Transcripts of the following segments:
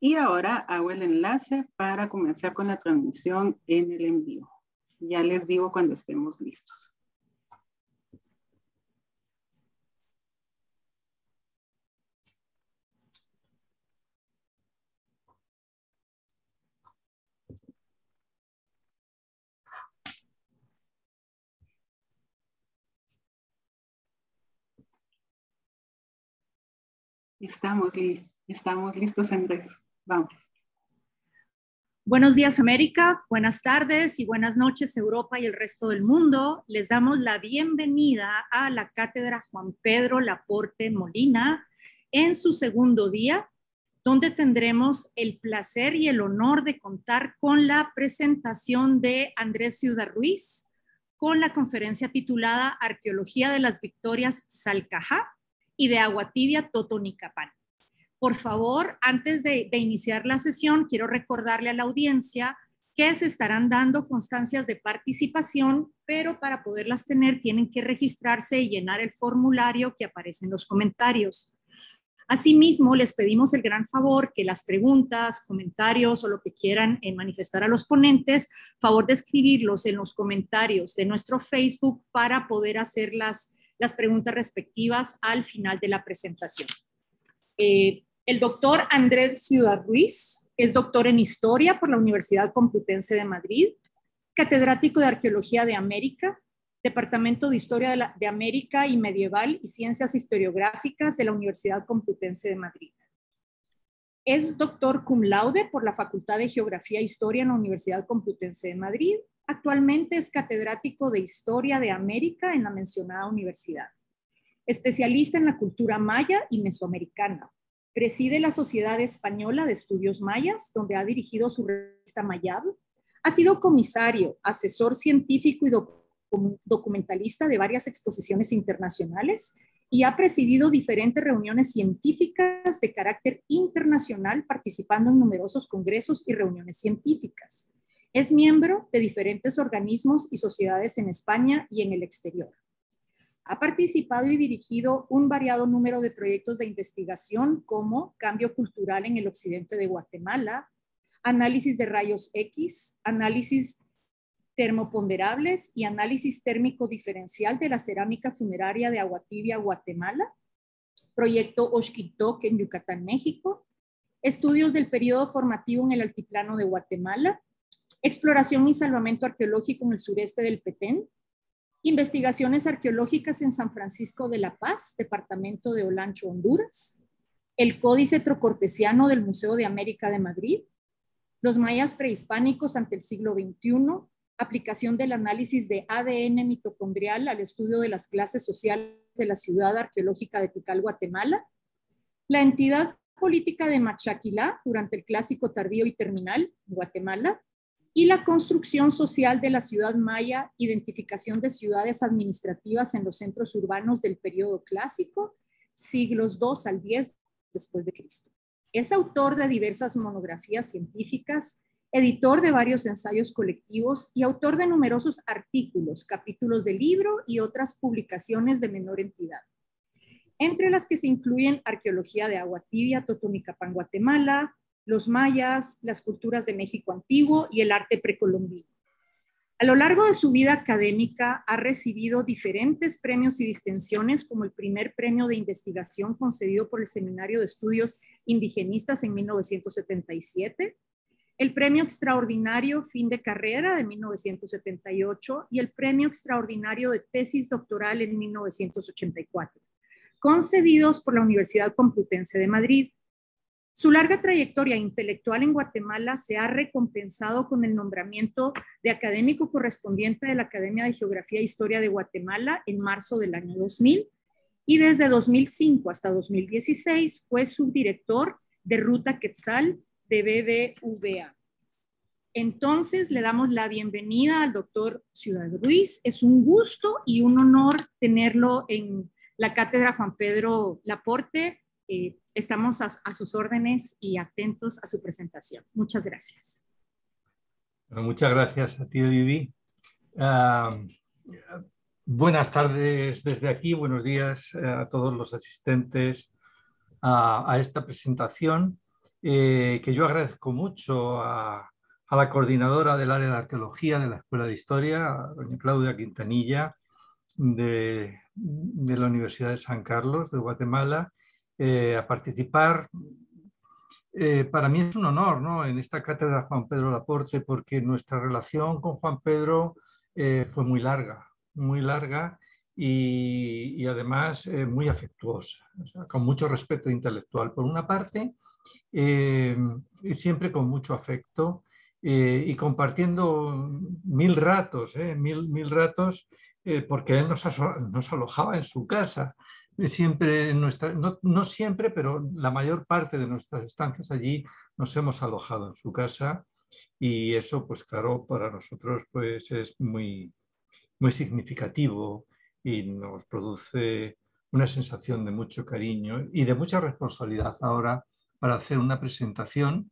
Y ahora hago el enlace para comenzar con la transmisión en el envío. Ya les digo cuando estemos listos. Estamos listos, Andrés. Vamos. Buenos días, América. Buenas tardes y buenas noches, Europa y el resto del mundo. Les damos la bienvenida a la Cátedra Juan Pedro Laporte Molina en su segundo día, donde tendremos el placer y el honor de contar con la presentación de Andrés Ciudad Ruiz con la conferencia titulada Arqueología de las Victorias Salcajá y de Agua Tibia Totonicapán. Por favor, antes de iniciar la sesión, quiero recordarle a la audiencia que se estarán dando constancias de participación, pero para poderlas tener tienen que registrarse y llenar el formulario que aparece en los comentarios. Asimismo, les pedimos el gran favor que las preguntas, comentarios o lo que quieran manifestar a los ponentes, favor de escribirlos en los comentarios de nuestro Facebook para poder hacer las preguntas respectivas al final de la presentación. El doctor Andrés Ciudad Ruiz es doctor en Historia por la Universidad Complutense de Madrid, catedrático de Arqueología de América, Departamento de Historia de América y Medieval y Ciencias Historiográficas de la Universidad Complutense de Madrid. Es doctor cum laude por la Facultad de Geografía e Historia en la Universidad Complutense de Madrid. Actualmente es catedrático de Historia de América en la mencionada universidad. Especialista en la cultura maya y mesoamericana. Preside la Sociedad Española de Estudios Mayas, donde ha dirigido su revista Mayab. Ha sido comisario, asesor científico y documentalista de varias exposiciones internacionales y ha presidido diferentes reuniones científicas de carácter internacional, participando en numerosos congresos y reuniones científicas. Es miembro de diferentes organismos y sociedades en España y en el exterior. Ha participado y dirigido un variado número de proyectos de investigación como Cambio Cultural en el Occidente de Guatemala, Análisis de Rayos X, Análisis Termoponderables y Análisis Térmico Diferencial de la Cerámica Funeraria de Agua Tibia, Guatemala, Proyecto Oxquitoc en Yucatán, México, Estudios del Periodo Formativo en el Altiplano de Guatemala, Exploración y Salvamento Arqueológico en el sureste del Petén, Investigaciones arqueológicas en San Francisco de la Paz, departamento de Olancho, Honduras, el Códice Trocortesiano del Museo de América de Madrid, los mayas prehispánicos ante el siglo XXI, aplicación del análisis de ADN mitocondrial al estudio de las clases sociales de la ciudad arqueológica de Tikal, Guatemala, la entidad política de Machaquilá durante el Clásico Tardío y Terminal, Guatemala, y la construcción social de la ciudad maya, identificación de ciudades administrativas en los centros urbanos del periodo clásico, siglos II al X después de Cristo. Es autor de diversas monografías científicas, editor de varios ensayos colectivos y autor de numerosos artículos, capítulos de libro y otras publicaciones de menor entidad, entre las que se incluyen Arqueología de Agua Tibia, Totonicapán, Guatemala, los mayas, las culturas de México antiguo y el arte precolombino. A lo largo de su vida académica ha recibido diferentes premios y distinciones, como el primer premio de investigación concedido por el Seminario de Estudios Indigenistas en 1977, el premio extraordinario Fin de Carrera de 1978 y el premio extraordinario de tesis doctoral en 1984, concedidos por la Universidad Complutense de Madrid. Su larga trayectoria intelectual en Guatemala se ha recompensado con el nombramiento de académico correspondiente de la Academia de Geografía e Historia de Guatemala en marzo del año 2000 y desde 2005 hasta 2016 fue subdirector de Ruta Quetzal de BBVA. Entonces le damos la bienvenida al doctor Ciudad Ruiz. Es un gusto y un honor tenerlo en la Cátedra Juan Pedro Laporte. Estamos a sus órdenes y atentos a su presentación. Muchas gracias. Bueno, muchas gracias a ti, Vivi. Buenas tardes desde aquí, buenos días a todos los asistentes a esta presentación. que yo agradezco mucho a la coordinadora del área de arqueología de la Escuela de Historia, doña Claudia Quintanilla, de la Universidad de San Carlos de Guatemala, a participar. Para mí es un honor, ¿no?, en esta cátedra Juan Pedro Laporte, porque nuestra relación con Juan Pedro fue muy larga y además muy afectuosa, o sea, con mucho respeto intelectual por una parte, y siempre con mucho afecto, y compartiendo mil ratos, porque él nos alojaba en su casa. Siempre no siempre, pero la mayor parte de nuestras estancias allí nos hemos alojado en su casa, y eso, pues claro, para nosotros pues es muy, muy significativo y nos produce una sensación de mucho cariño y de mucha responsabilidad ahora para hacer una presentación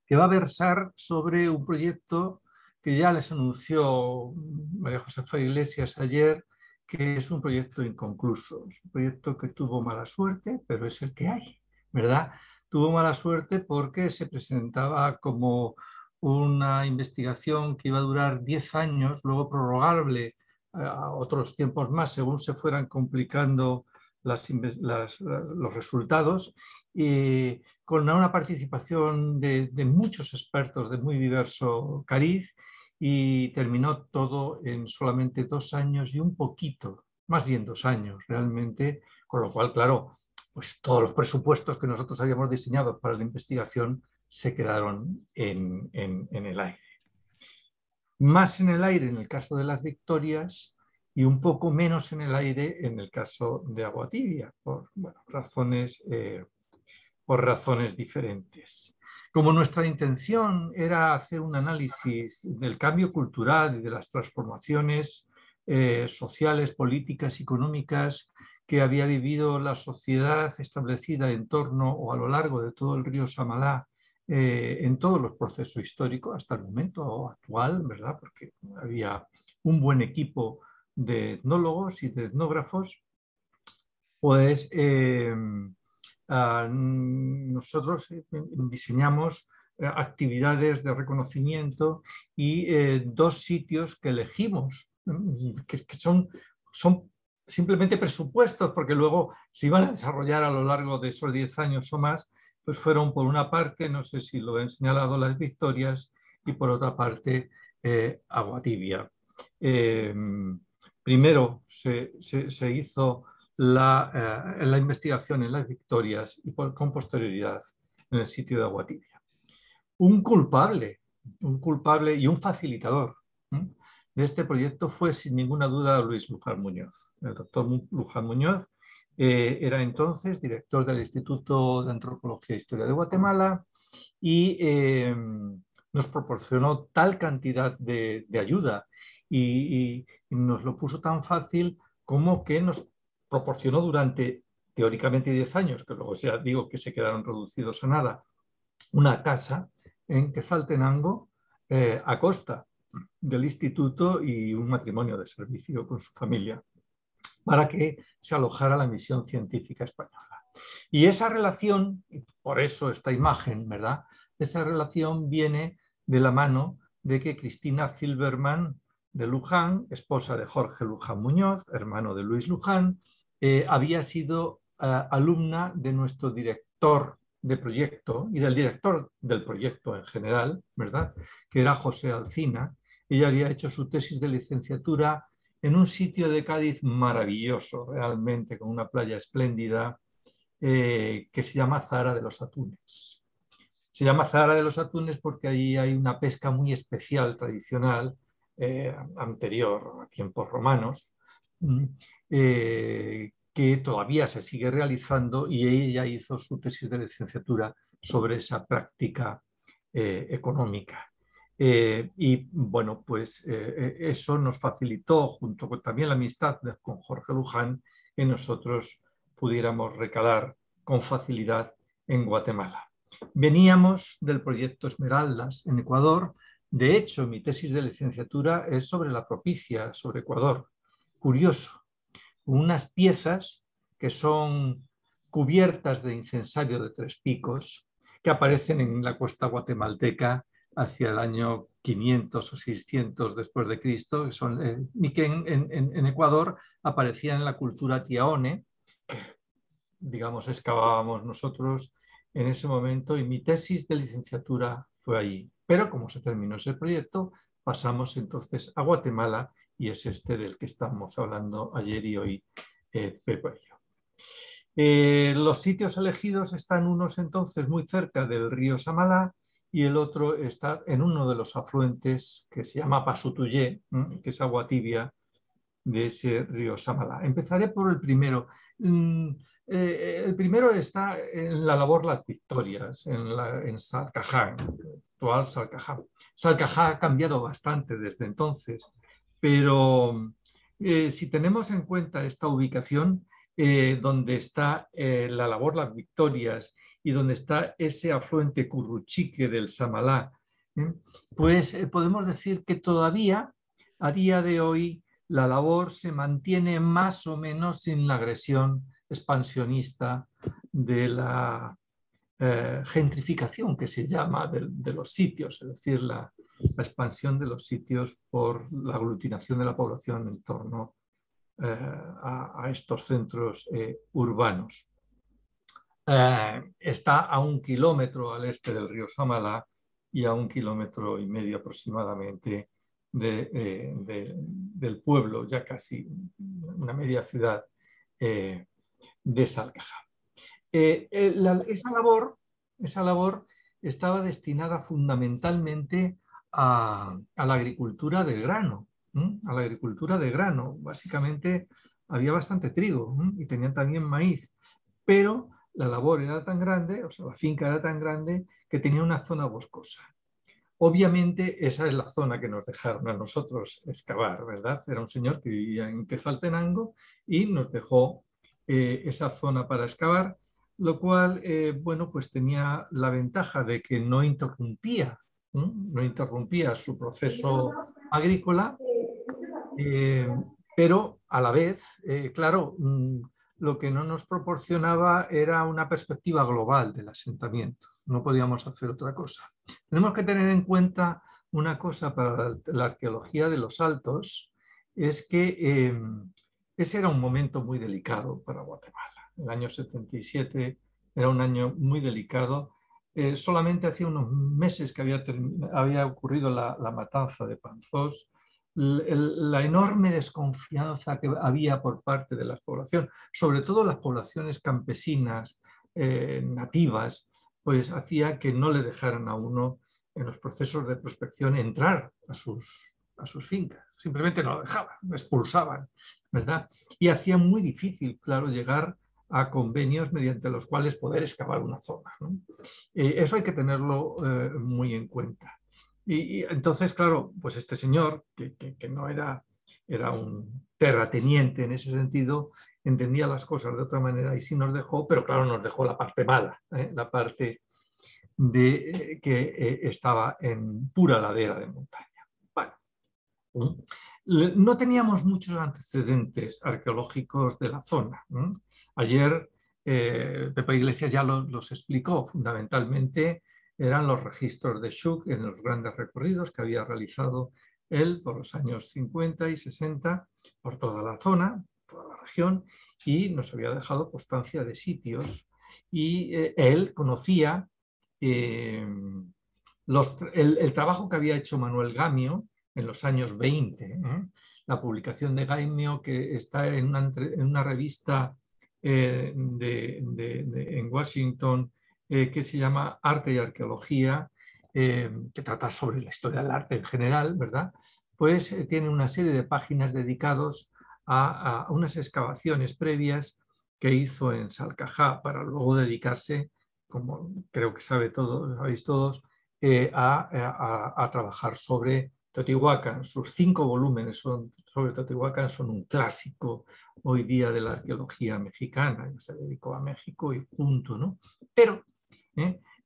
que va a versar sobre un proyecto que ya les anunció María Josefa Iglesias ayer, que es un proyecto inconcluso, es un proyecto que tuvo mala suerte, pero es el que hay, ¿verdad? Tuvo mala suerte porque se presentaba como una investigación que iba a durar 10 años, luego prorrogable a otros tiempos más según se fueran complicando los resultados, y con una participación de muchos expertos de muy diverso cariz, y terminó todo en solamente 2 años y un poquito, más bien 2 años realmente, con lo cual, claro, pues todos los presupuestos que nosotros habíamos diseñado para la investigación se quedaron en el aire. Más en el aire en el caso de las Victorias y un poco menos en el aire en el caso de Agua Tibia, por razones diferentes. Como nuestra intención era hacer un análisis del cambio cultural y de las transformaciones sociales, políticas, económicas que había vivido la sociedad establecida en torno o a lo largo de todo el río Samalá, en todos los procesos históricos hasta el momento actual, ¿verdad? Porque había un buen equipo de etnólogos y de etnógrafos, pues nosotros diseñamos actividades de reconocimiento y 2 sitios que elegimos, que son simplemente presupuestos, porque luego se iban a desarrollar a lo largo de esos 10 años o más, pues fueron por una parte, no sé si lo han señalado, las Victorias, y por otra parte Agua Tibia. Primero se hizo la investigación en las Victorias y con posterioridad en el sitio de Agua Tibia. Un culpable y un facilitador de este proyecto fue sin ninguna duda Luis Luján Muñoz. El doctor Luján Muñoz era entonces director del Instituto de Antropología e Historia de Guatemala y nos proporcionó tal cantidad de ayuda y nos lo puso tan fácil como que nos proporcionó durante teóricamente 10 años, que luego ya digo que se quedaron reducidos a nada, una casa en Quezaltenango a costa del instituto y un matrimonio de servicio con su familia para que se alojara la misión científica española. Y esa relación, por eso esta imagen, ¿verdad? Esa relación viene de la mano de que Cristina Silberman de Luján, esposa de Jorge Luján Muñoz, hermano de Luis Luján, había sido alumna de nuestro director de proyecto y del director del proyecto en general, ¿verdad?, que era José Alcina. Ella había hecho su tesis de licenciatura en un sitio de Cádiz maravilloso, realmente, con una playa espléndida, que se llama Zahara de los Atunes. Se llama Zahara de los Atunes porque ahí hay una pesca muy especial, tradicional, anterior a tiempos romanos, que todavía se sigue realizando, y ella hizo su tesis de licenciatura sobre esa práctica económica. Y bueno, pues eso nos facilitó, junto con también la amistad con Jorge Luján, que nosotros pudiéramos recalar con facilidad en Guatemala. Veníamos del proyecto Esmeraldas en Ecuador. De hecho, mi tesis de licenciatura es sobre la Propicia, sobre Ecuador. Curioso, unas piezas que son cubiertas de incensario de 3 picos, que aparecen en la costa guatemalteca hacia el año 500 o 600 después de Cristo, y que en Ecuador aparecían en la cultura tiaone, digamos, excavábamos nosotros en ese momento y mi tesis de licenciatura fue allí. Pero como se terminó ese proyecto, pasamos entonces a Guatemala y es este del que estamos hablando ayer y hoy, Pepa y yo. Los sitios elegidos están unos entonces muy cerca del río Samalá y el otro está en uno de los afluentes que se llama Pasutuyé, que es agua tibia de ese río Samalá. Empezaré por el primero. El primero está en la labor Las Victorias, en Salcajá, actual Salcajá. Salcajá ha cambiado bastante desde entonces, pero si tenemos en cuenta esta ubicación, donde está la labor Las Victorias y donde está ese afluente Curruchique del Samalá, pues podemos decir que todavía, a día de hoy, la labor se mantiene más o menos sin la agresión expansionista de la gentrificación que se llama de los sitios, es decir, la expansión de los sitios por la aglutinación de la población en torno a estos centros urbanos. Está a 1 kilómetro al este del río Samalá y a 1,5 kilómetros aproximadamente del pueblo, ya casi una media ciudad de Salcajá. Esa labor estaba destinada fundamentalmente a la agricultura del grano, a la agricultura de grano. Básicamente había bastante trigo y tenían también maíz, pero la labor era tan grande, o sea, la finca era tan grande que tenía una zona boscosa. Obviamente esa es la zona que nos dejaron a nosotros excavar, ¿verdad? Era un señor que vivía en Quetzaltenango y nos dejó esa zona para excavar, lo cual, bueno, pues tenía la ventaja de que no interrumpía su proceso agrícola, pero a la vez, claro, lo que no nos proporcionaba era una perspectiva global del asentamiento. No podíamos hacer otra cosa. Tenemos que tener en cuenta una cosa para la arqueología de los Altos, es que ese era un momento muy delicado para Guatemala. El año 77 era un año muy delicado. Solamente hacía unos meses que había ocurrido la matanza de Panzós. La enorme desconfianza que había por parte de la población, sobre todo las poblaciones campesinas nativas, pues hacía que no le dejaran a uno en los procesos de prospección entrar a sus fincas. Simplemente no lo dejaban, lo expulsaban, ¿verdad? Y hacía muy difícil, claro, llegar a convenios mediante los cuales poder excavar una zona, ¿no? Eso hay que tenerlo muy en cuenta. Y entonces, claro, pues este señor, que no era un terrateniente en ese sentido, entendía las cosas de otra manera y sí nos dejó, pero claro, nos dejó la parte mala, la parte que estaba en pura ladera de montaña. Bueno, no teníamos muchos antecedentes arqueológicos de la zona. Ayer Pepa Iglesias ya los explicó. Fundamentalmente eran los registros de Schuch en los grandes recorridos que había realizado él por los años 50 y 60 por toda la zona, toda la región, y nos había dejado constancia de sitios. Y él conocía el trabajo que había hecho Manuel Gamio en los años 20. La publicación de Gamio, que está en una revista en Washington que se llama Arte y Arqueología, que trata sobre la historia del arte en general, ¿verdad? Pues tiene una serie de páginas dedicados a unas excavaciones previas que hizo en Salcajá para luego dedicarse, como creo que sabéis todos, a trabajar sobre Teotihuacán. Sus 5 volúmenes sobre Teotihuacán son un clásico hoy día de la arqueología mexicana. Se dedicó a México y punto, ¿no? Pero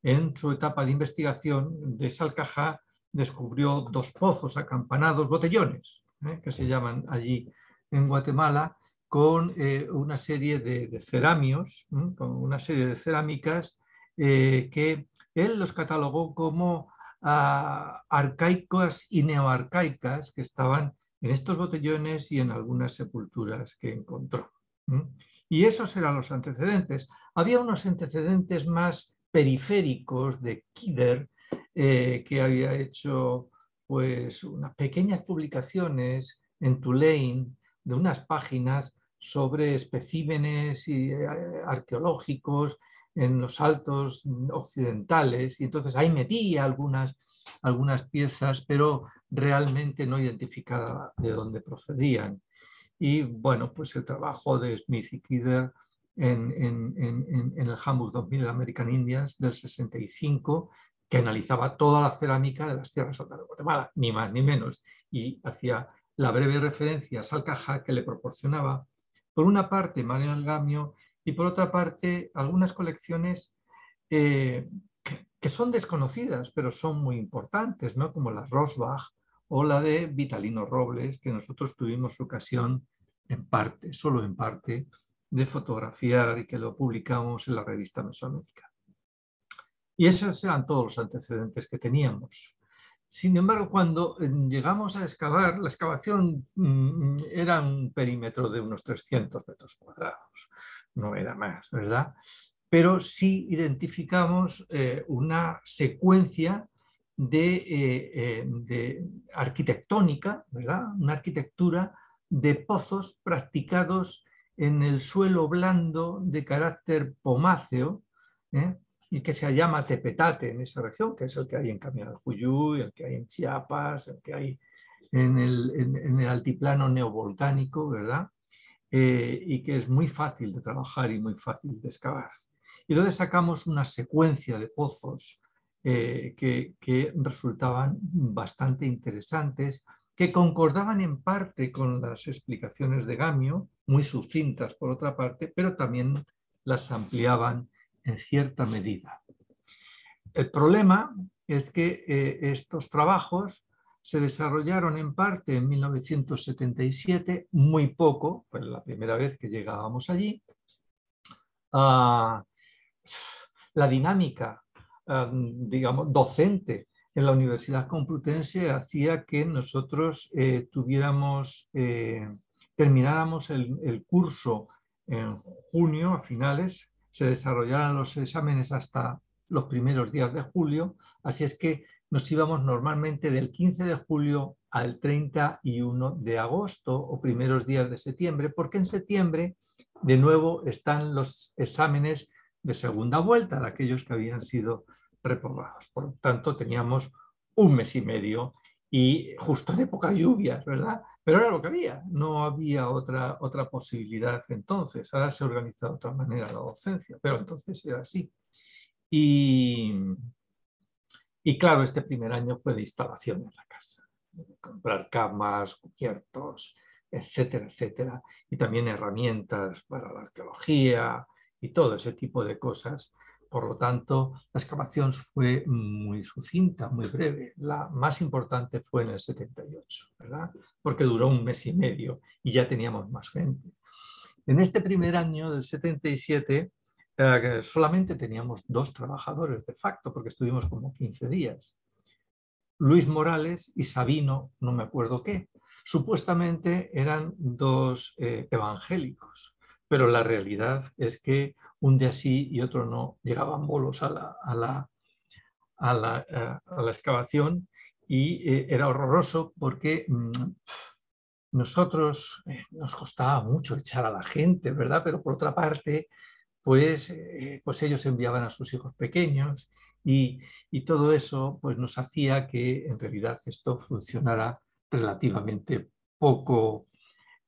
en su etapa de investigación de Salcajá descubrió 2 pozos acampanados, botellones, que se llaman allí en Guatemala, con una serie de ceramios, con una serie de cerámicas que él los catalogó como arcaicas y neoarcaicas que estaban en estos botellones y en algunas sepulturas que encontró. Y esos eran los antecedentes. Había unos antecedentes más periféricos de Kidder, que había hecho pues, unas pequeñas publicaciones en Tulane de unas páginas sobre especímenes arqueológicos en los Altos occidentales, y entonces ahí metía algunas piezas, pero realmente no identificaba de dónde procedían. Y bueno, pues el trabajo de Smith y Kidder en el Handbook 2000 de American Indians del 65, que analizaba toda la cerámica de las tierras altas de Guatemala, ni más ni menos, y hacía la breve referencia a Salcajá que le proporcionaba, por una parte, Manuel Gamio, y por otra parte, algunas colecciones que son desconocidas, pero son muy importantes, ¿no? Como la Rosbach o la de Vitalino Robles, que nosotros tuvimos ocasión en parte, solo en parte, de fotografiar y que lo publicamos en la revista Mesoamérica. Y esos eran todos los antecedentes que teníamos. Sin embargo, cuando llegamos a excavar, la excavación era un perímetro de unos 300 metros cuadrados, no era más, ¿verdad? Pero sí identificamos una secuencia de arquitectónica, ¿verdad? Una arquitectura de pozos practicados en el suelo blando de carácter pomáceo, y que se llama tepetate en esa región, que es el que hay en Camino del Juyuy, el que hay en Chiapas, el que hay en el altiplano neovolcánico, ¿verdad? Y que es muy fácil de trabajar y muy fácil de excavar. Y entonces sacamos una secuencia de pozos que resultaban bastante interesantes, que concordaban en parte con las explicaciones de Gamio, muy sucintas por otra parte, pero también las ampliaban en cierta medida. El problema es que estos trabajos se desarrollaron en parte en 1977, muy poco, fue la primera vez que llegábamos allí. La dinámica, digamos, docente en la Universidad Complutense hacía que nosotros termináramos el curso en junio, a finales, se desarrollaran los exámenes hasta los primeros días de julio, así es que nos íbamos normalmente del 15 de julio al 31 de agosto o primeros días de septiembre, porque en septiembre de nuevo están los exámenes de segunda vuelta de aquellos que habían sido reprobados. Por lo tanto, teníamos un mes y medio y justo en época de lluvias, ¿verdad? Pero era lo que había, no había otra posibilidad entonces. Ahora se organiza de otra manera la docencia, pero entonces era así. Y claro, este primer año fue de instalación en la casa, comprar camas, cubiertos, etcétera, etcétera, y también herramientas para la arqueología y todo ese tipo de cosas. Por lo tanto, la excavación fue muy sucinta, muy breve. La más importante fue en el 78, ¿verdad? Porque duró un mes y medio y ya teníamos más gente. En este primer año del 77 solamente teníamos 2 trabajadores de facto, porque estuvimos como 15 días. Luis Morales y Sabino, no me acuerdo qué. Supuestamente eran 2 evangélicos, pero la realidad es que un día sí y otro no llegaban bolos a la excavación, y era horroroso porque nosotros nos costaba mucho echar a la gente, ¿verdad? Pero por otra parte, pues ellos enviaban a sus hijos pequeños y todo eso pues nos hacía que en realidad esto funcionara relativamente poco,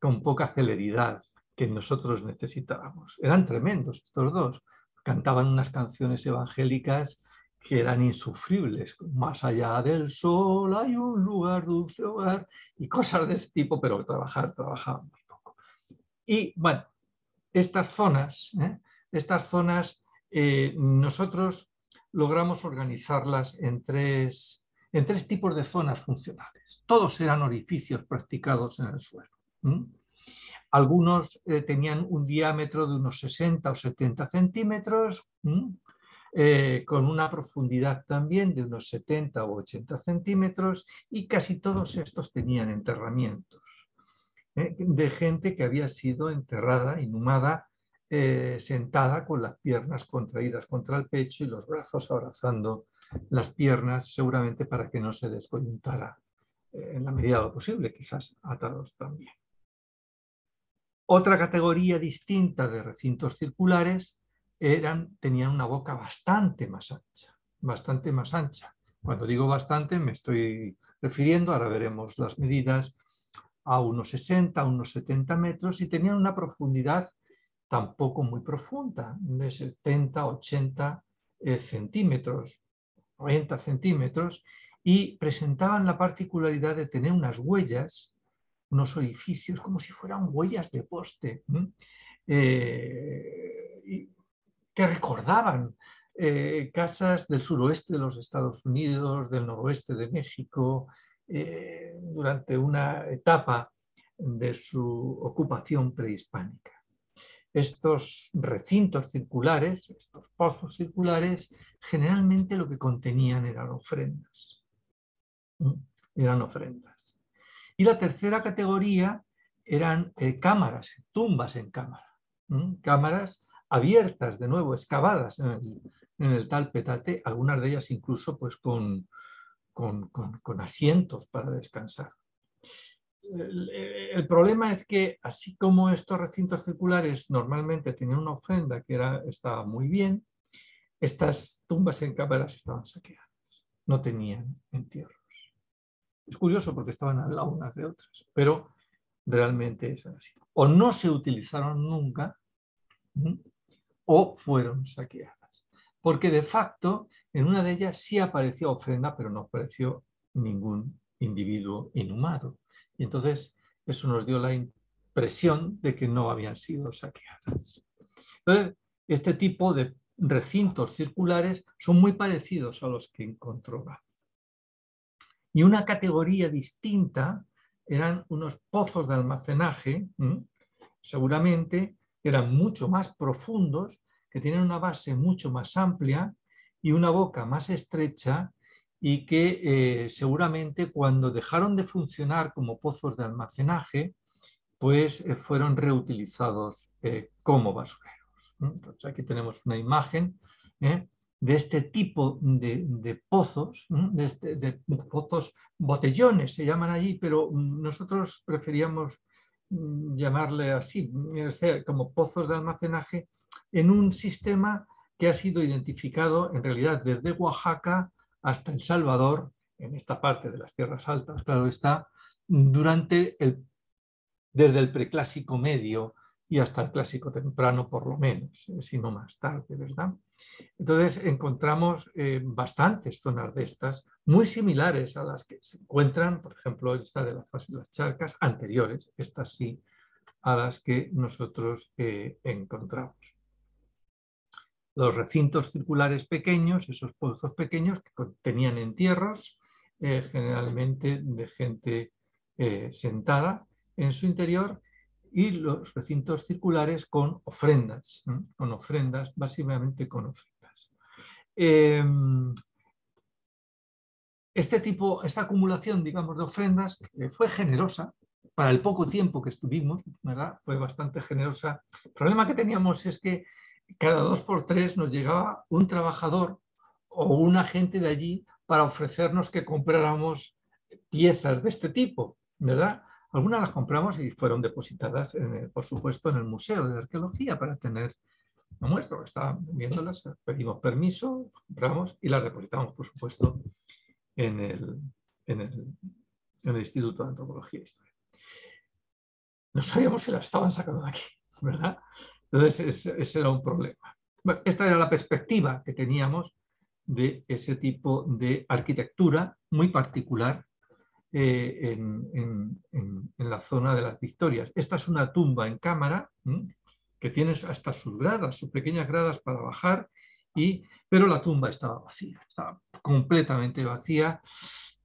con poca celeridad que nosotros necesitábamos. Eran tremendos estos 2, cantaban unas canciones evangélicas que eran insufribles, más allá del sol hay un lugar, dulce hogar, y cosas de ese tipo, pero trabajábamos poco. Y bueno, estas zonas nosotros logramos organizarlas en tres tipos de zonas funcionales. Todos eran orificios practicados en el suelo. Algunos tenían un diámetro de unos 60 o 70 centímetros, con una profundidad también de unos 70 o 80 centímetros, y casi todos estos tenían enterramientos de gente que había sido enterrada, inhumada, sentada con las piernas contraídas contra el pecho y los brazos abrazando las piernas, seguramente para que no se descoyuntara en la medida de lo posible, quizás atados también. Otra categoría distinta de recintos circulares tenían una boca bastante más ancha. Cuando digo bastante me estoy refiriendo, ahora veremos las medidas, a unos 60, a unos 70 metros, y tenían una profundidad tampoco muy profunda, de 70, 80 centímetros, 90 centímetros, y presentaban la particularidad de tener unas huellas, unos orificios como si fueran huellas de poste, que recordaban casas del suroeste de los Estados Unidos, del noroeste de México, durante una etapa de su ocupación prehispánica. Estos recintos circulares, estos pozos circulares, generalmente lo que contenían eran ofrendas. Y la tercera categoría eran cámaras, tumbas en cámara. Cámaras abiertas, de nuevo, excavadas en el tal petate, algunas de ellas incluso pues, con asientos para descansar. El problema es que, así como estos recintos circulares normalmente tenían una ofrenda que estaba muy bien, estas tumbas en cámaras estaban saqueadas, no tenían entierros. Es curioso porque estaban al lado unas de otras, pero realmente es así. O no se utilizaron nunca, o fueron saqueadas. Porque de facto en una de ellas sí apareció ofrenda, pero no apareció ningún individuo inhumado. Y entonces eso nos dio la impresión de que no habían sido saqueadas. Entonces, este tipo de recintos circulares son muy parecidos a los que encontró Gabo. Y una categoría distinta eran unos pozos de almacenaje, seguramente eran mucho más profundos, que tienen una base mucho más amplia y una boca más estrecha, y que seguramente cuando dejaron de funcionar como pozos de almacenaje, pues fueron reutilizados como basureros. Entonces aquí tenemos una imagen de este tipo de pozos, de pozos botellones se llaman allí, pero nosotros preferíamos llamarle así, como pozos de almacenaje, en un sistema que ha sido identificado en realidad desde Oaxaca hasta El Salvador, en esta parte de las tierras altas, claro está, desde el preclásico medio y hasta el clásico temprano, por lo menos, si no más tarde, ¿verdad? Entonces encontramos bastantes zonas de estas, muy similares a las que se encuentran, por ejemplo, esta de las charcas anteriores, estas sí, a las que nosotros encontramos. Los recintos circulares pequeños, esos pozos pequeños que contenían entierros, generalmente de gente sentada en su interior, y los recintos circulares con ofrendas, básicamente con ofrendas. Esta acumulación, digamos, de ofrendas fue generosa para el poco tiempo que estuvimos, ¿verdad? Fue bastante generosa. El problema que teníamos es que cada 2 por 3 nos llegaba un trabajador o un agente de allí para ofrecernos que compráramos piezas de este tipo, ¿verdad? Algunas las compramos y fueron depositadas, por supuesto, en el Museo de Arqueología para tener una muestra. Estaban viéndolas, pedimos permiso, compramos y las depositamos, por supuesto, en el Instituto de Antropología e Historia. No sabíamos si las estaban sacando de aquí, ¿verdad? Entonces ese era un problema. Bueno, esta era la perspectiva que teníamos de ese tipo de arquitectura muy particular en la zona de las Victorias. Esta es una tumba en cámara que tiene hasta sus gradas, sus pequeñas gradas para bajar, pero la tumba estaba vacía, estaba completamente vacía.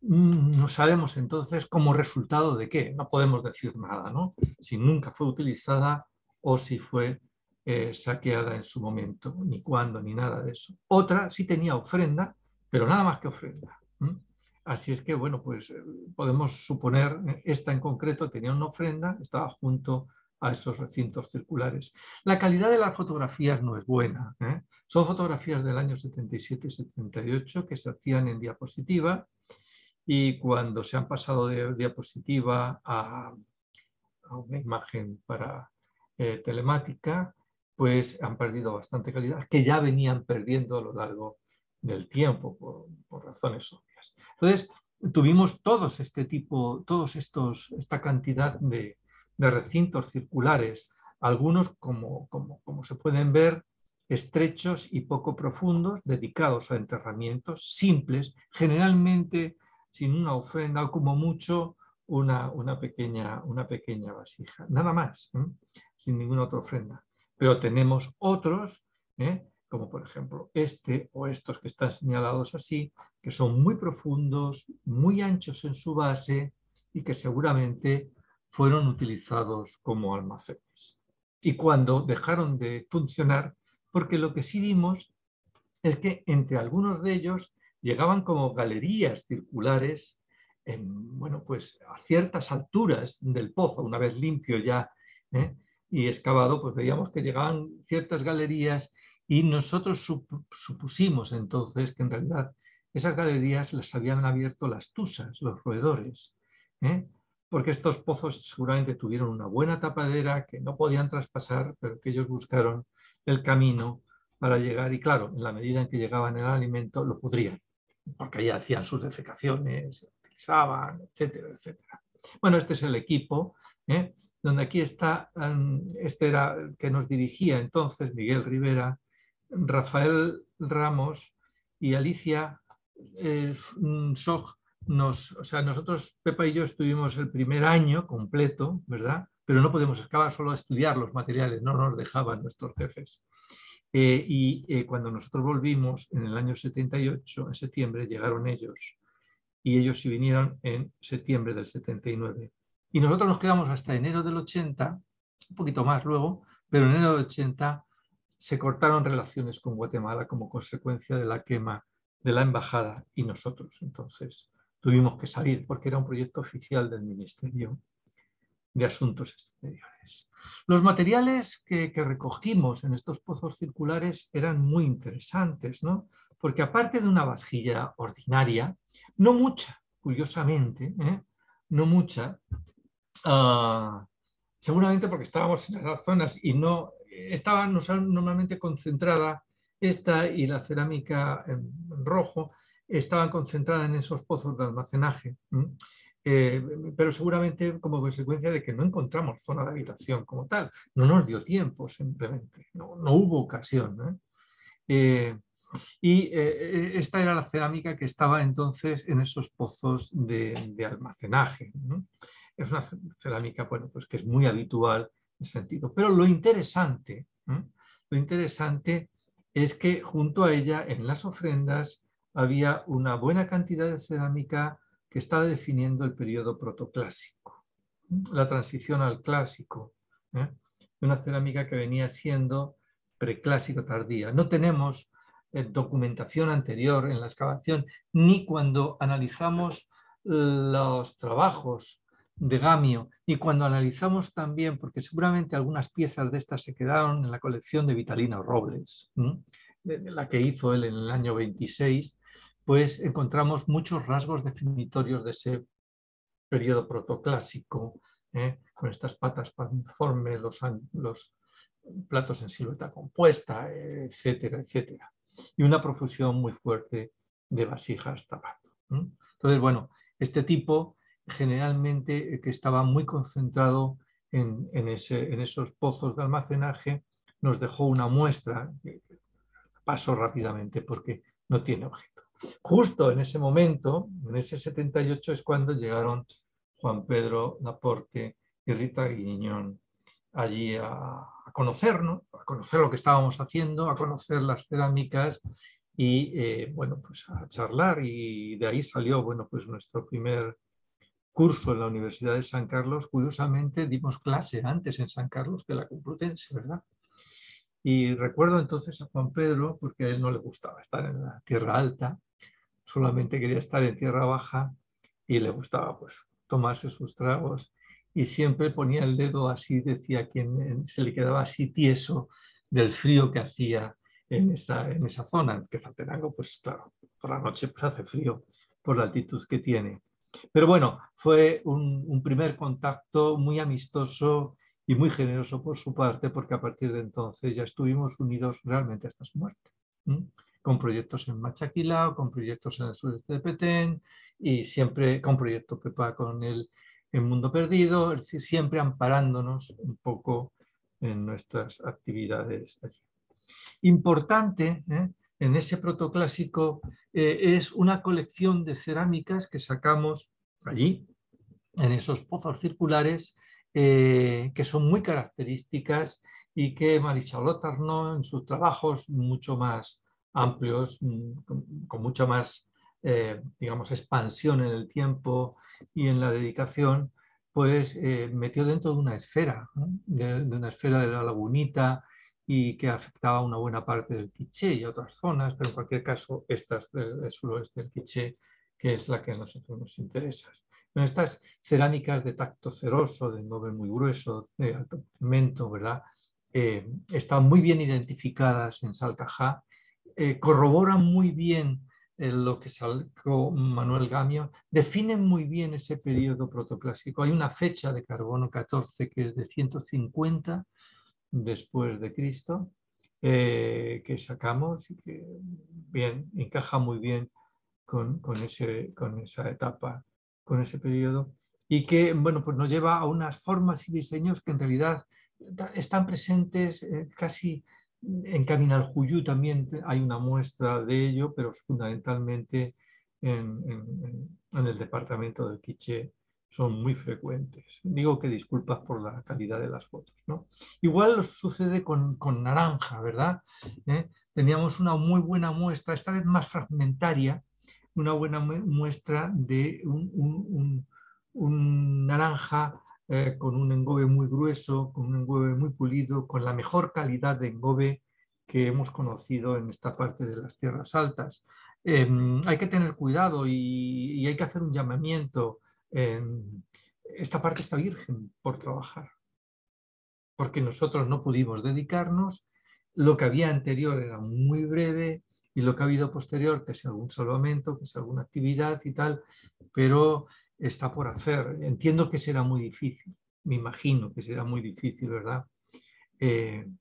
No sabemos entonces como resultado de qué, no podemos decir nada, ¿no? Si nunca fue utilizada o si fue saqueada en su momento, ni cuándo, ni nada de eso. Otra sí tenía ofrenda, pero nada más que ofrenda. Así es que, bueno, pues podemos suponer, esta en concreto tenía una ofrenda, estaba junto a esos recintos circulares. La calidad de las fotografías no es buena. Son fotografías del año 77 y 78 que se hacían en diapositiva, y cuando se han pasado de diapositiva a una imagen para telemática, pues han perdido bastante calidad, que ya venían perdiendo a lo largo del tiempo por razones obvias. Entonces, tuvimos esta cantidad de recintos circulares, algunos como se pueden ver, estrechos y poco profundos, dedicados a enterramientos simples, generalmente sin una ofrenda o como mucho una pequeña vasija, nada más, sin ninguna otra ofrenda. Pero tenemos otros, como por ejemplo este o estos que están señalados así, que son muy profundos, muy anchos en su base y que seguramente fueron utilizados como almacenes. Y cuando dejaron de funcionar, porque lo que sí vimos es que entre algunos de ellos llegaban como galerías circulares bueno, pues a ciertas alturas del pozo, una vez limpio ya y excavado, pues veíamos que llegaban ciertas galerías, y nosotros supusimos entonces que en realidad esas galerías las habían abierto las tusas, los roedores, porque estos pozos seguramente tuvieron una buena tapadera que no podían traspasar, pero que ellos buscaron el camino para llegar, y claro, en la medida en que llegaban el alimento lo pudrían, porque ahí hacían sus defecaciones, utilizaban, etcétera, etcétera. Bueno, este es el equipo, donde aquí está, este era el que nos dirigía entonces, Miguel Rivera, Rafael Ramos y Alicia Sog. O sea, nosotros, Pepa y yo, estuvimos el primer año completo, ¿verdad? Pero no podemos excavar, solo a estudiar los materiales, no nos dejaban nuestros jefes. Cuando nosotros volvimos en el año 78, en septiembre, llegaron ellos, y ellos sí vinieron en septiembre del 79. Y nosotros nos quedamos hasta enero del 80, un poquito más luego, pero en enero del 80 se cortaron relaciones con Guatemala como consecuencia de la quema de la embajada, y nosotros entonces tuvimos que salir porque era un proyecto oficial del Ministerio de Asuntos Exteriores. Los materiales que recogimos en estos pozos circulares eran muy interesantes, ¿no? Porque aparte de una vasija ordinaria, no mucha, curiosamente, no mucha, seguramente porque estábamos en las zonas y no estaba normalmente concentrada, esta y la cerámica en rojo estaban concentradas en esos pozos de almacenaje. Pero seguramente como consecuencia de que no encontramos zona de habitación como tal, no nos dio tiempo simplemente, no hubo ocasión. Esta era la cerámica que estaba entonces en esos pozos de almacenaje. Es una cerámica, bueno, pues que es muy habitual en ese sentido. Pero lo interesante es que junto a ella, en las ofrendas, había una buena cantidad de cerámica que estaba definiendo el periodo protoclásico, la transición al clásico, una cerámica que venía siendo preclásico tardía. No tenemos documentación anterior en la excavación, ni cuando analizamos los trabajos de Gamio, y cuando analizamos también, porque seguramente algunas piezas de estas se quedaron en la colección de Vitalino Robles, la que hizo él en el año 26, pues encontramos muchos rasgos definitorios de ese periodo protoclásico, con estas patas paniformes, los platos en silueta compuesta, etcétera, etcétera. Y una profusión muy fuerte de vasijas tapato. Entonces, bueno, este tipo generalmente que estaba muy concentrado en esos pozos de almacenaje, nos dejó una muestra, paso rápidamente porque no tiene objeto. Justo en ese momento, en ese 78, es cuando llegaron Juan Pedro Laporte y Rita Guiñón allí a conocernos, a conocer lo que estábamos haciendo, a conocer las cerámicas y bueno, pues a charlar, y de ahí salió, bueno, pues nuestro primer curso en la Universidad de San Carlos. Curiosamente dimos clase antes en San Carlos que la Complutense, ¿verdad? Y recuerdo entonces a Juan Pedro, porque a él no le gustaba estar en la tierra alta, solamente quería estar en tierra baja y le gustaba pues tomarse sus tragos y siempre ponía el dedo así, decía que se le quedaba así tieso del frío que hacía en esa zona, que Quetzaltenango, pues claro, por la noche pues hace frío por la altitud que tiene. Pero bueno, fue un primer contacto muy amistoso y muy generoso por su parte, porque a partir de entonces ya estuvimos unidos realmente hasta su muerte, con proyectos en Machaquilao, con proyectos en el sureste de Petén y siempre con Proyecto Pepa con el Mundo Perdido, es decir, siempre amparándonos un poco en nuestras actividades allí. Importante, en ese protoclásico es una colección de cerámicas que sacamos allí, en esos pozos circulares, que son muy características y que Marie-Charlotte Arnault en sus trabajos mucho más amplios, con mucha más, digamos, expansión en el tiempo y en la dedicación, pues metió dentro de una esfera, ¿no? de una esfera de la lagunita y que afectaba a una buena parte del Quiché y a otras zonas, pero en cualquier caso estas del suroeste del Quiché, que es la que a nosotros nos interesa. Estas cerámicas de tacto ceroso, de engobe muy grueso, de alto pigmento, ¿verdad? Están muy bien identificadas en Salcajá, corroboran muy bien lo que sacó Manuel Gamio, definen muy bien ese periodo protoclásico. Hay una fecha de carbono 14 que es de 150 después de Cristo, que sacamos y que bien, encaja muy bien con esa etapa, con ese periodo, y que bueno, pues nos lleva a unas formas y diseños que en realidad están presentes casi en Caminaljuyu también hay una muestra de ello, pero fundamentalmente en el departamento del Quiché son muy frecuentes. Digo que disculpas por la calidad de las fotos, ¿no? Igual sucede con naranja, ¿verdad? Teníamos una muy buena muestra, esta vez más fragmentaria, una buena muestra de un naranja con un engobe muy grueso, con un engobe muy pulido, con la mejor calidad de engobe que hemos conocido en esta parte de las tierras altas. Hay que tener cuidado y hay que hacer un llamamiento. Esta parte está virgen por trabajar, porque nosotros no pudimos dedicarnos, lo que había anterior era muy breve y lo que ha habido posterior, que es algún salvamento, que es alguna actividad y tal, pero está por hacer. Entiendo que será muy difícil, me imagino que será muy difícil, ¿verdad?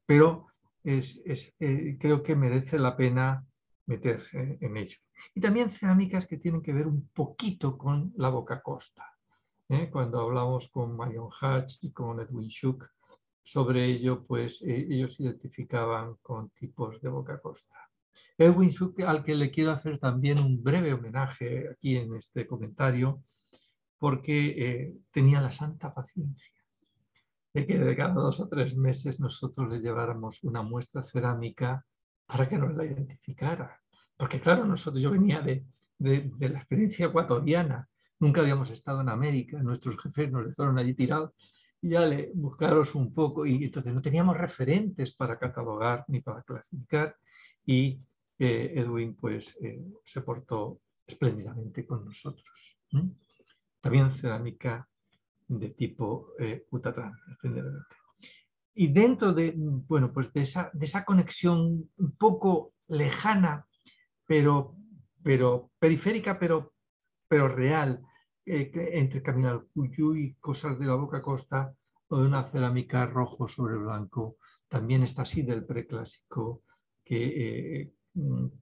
Pero creo que merece la pena meterse en ello. Y también cerámicas que tienen que ver un poquito con la Boca Costa. Cuando hablamos con Marion Hatch y con Edwin Shook sobre ello, pues ellos identificaban con tipos de Boca Costa. Edwin Shook, al que le quiero hacer también un breve homenaje aquí en este comentario, porque tenía la santa paciencia de que de cada 2 o 3 meses nosotros le lleváramos una muestra cerámica para que nos la identificara. Porque claro, yo venía de la experiencia ecuatoriana, nunca habíamos estado en América, nuestros jefes nos dejaron allí tirados y ya le buscaros un poco y entonces no teníamos referentes para catalogar ni para clasificar y Edwin pues se portó espléndidamente con nosotros. También cerámica de tipo Utatrán, generalmente. Y dentro de, bueno, pues de esa conexión un poco lejana, pero periférica, pero real, entre Caminaljuyu y cosas de la Boca Costa, o de una cerámica rojo sobre blanco, también está así del preclásico, que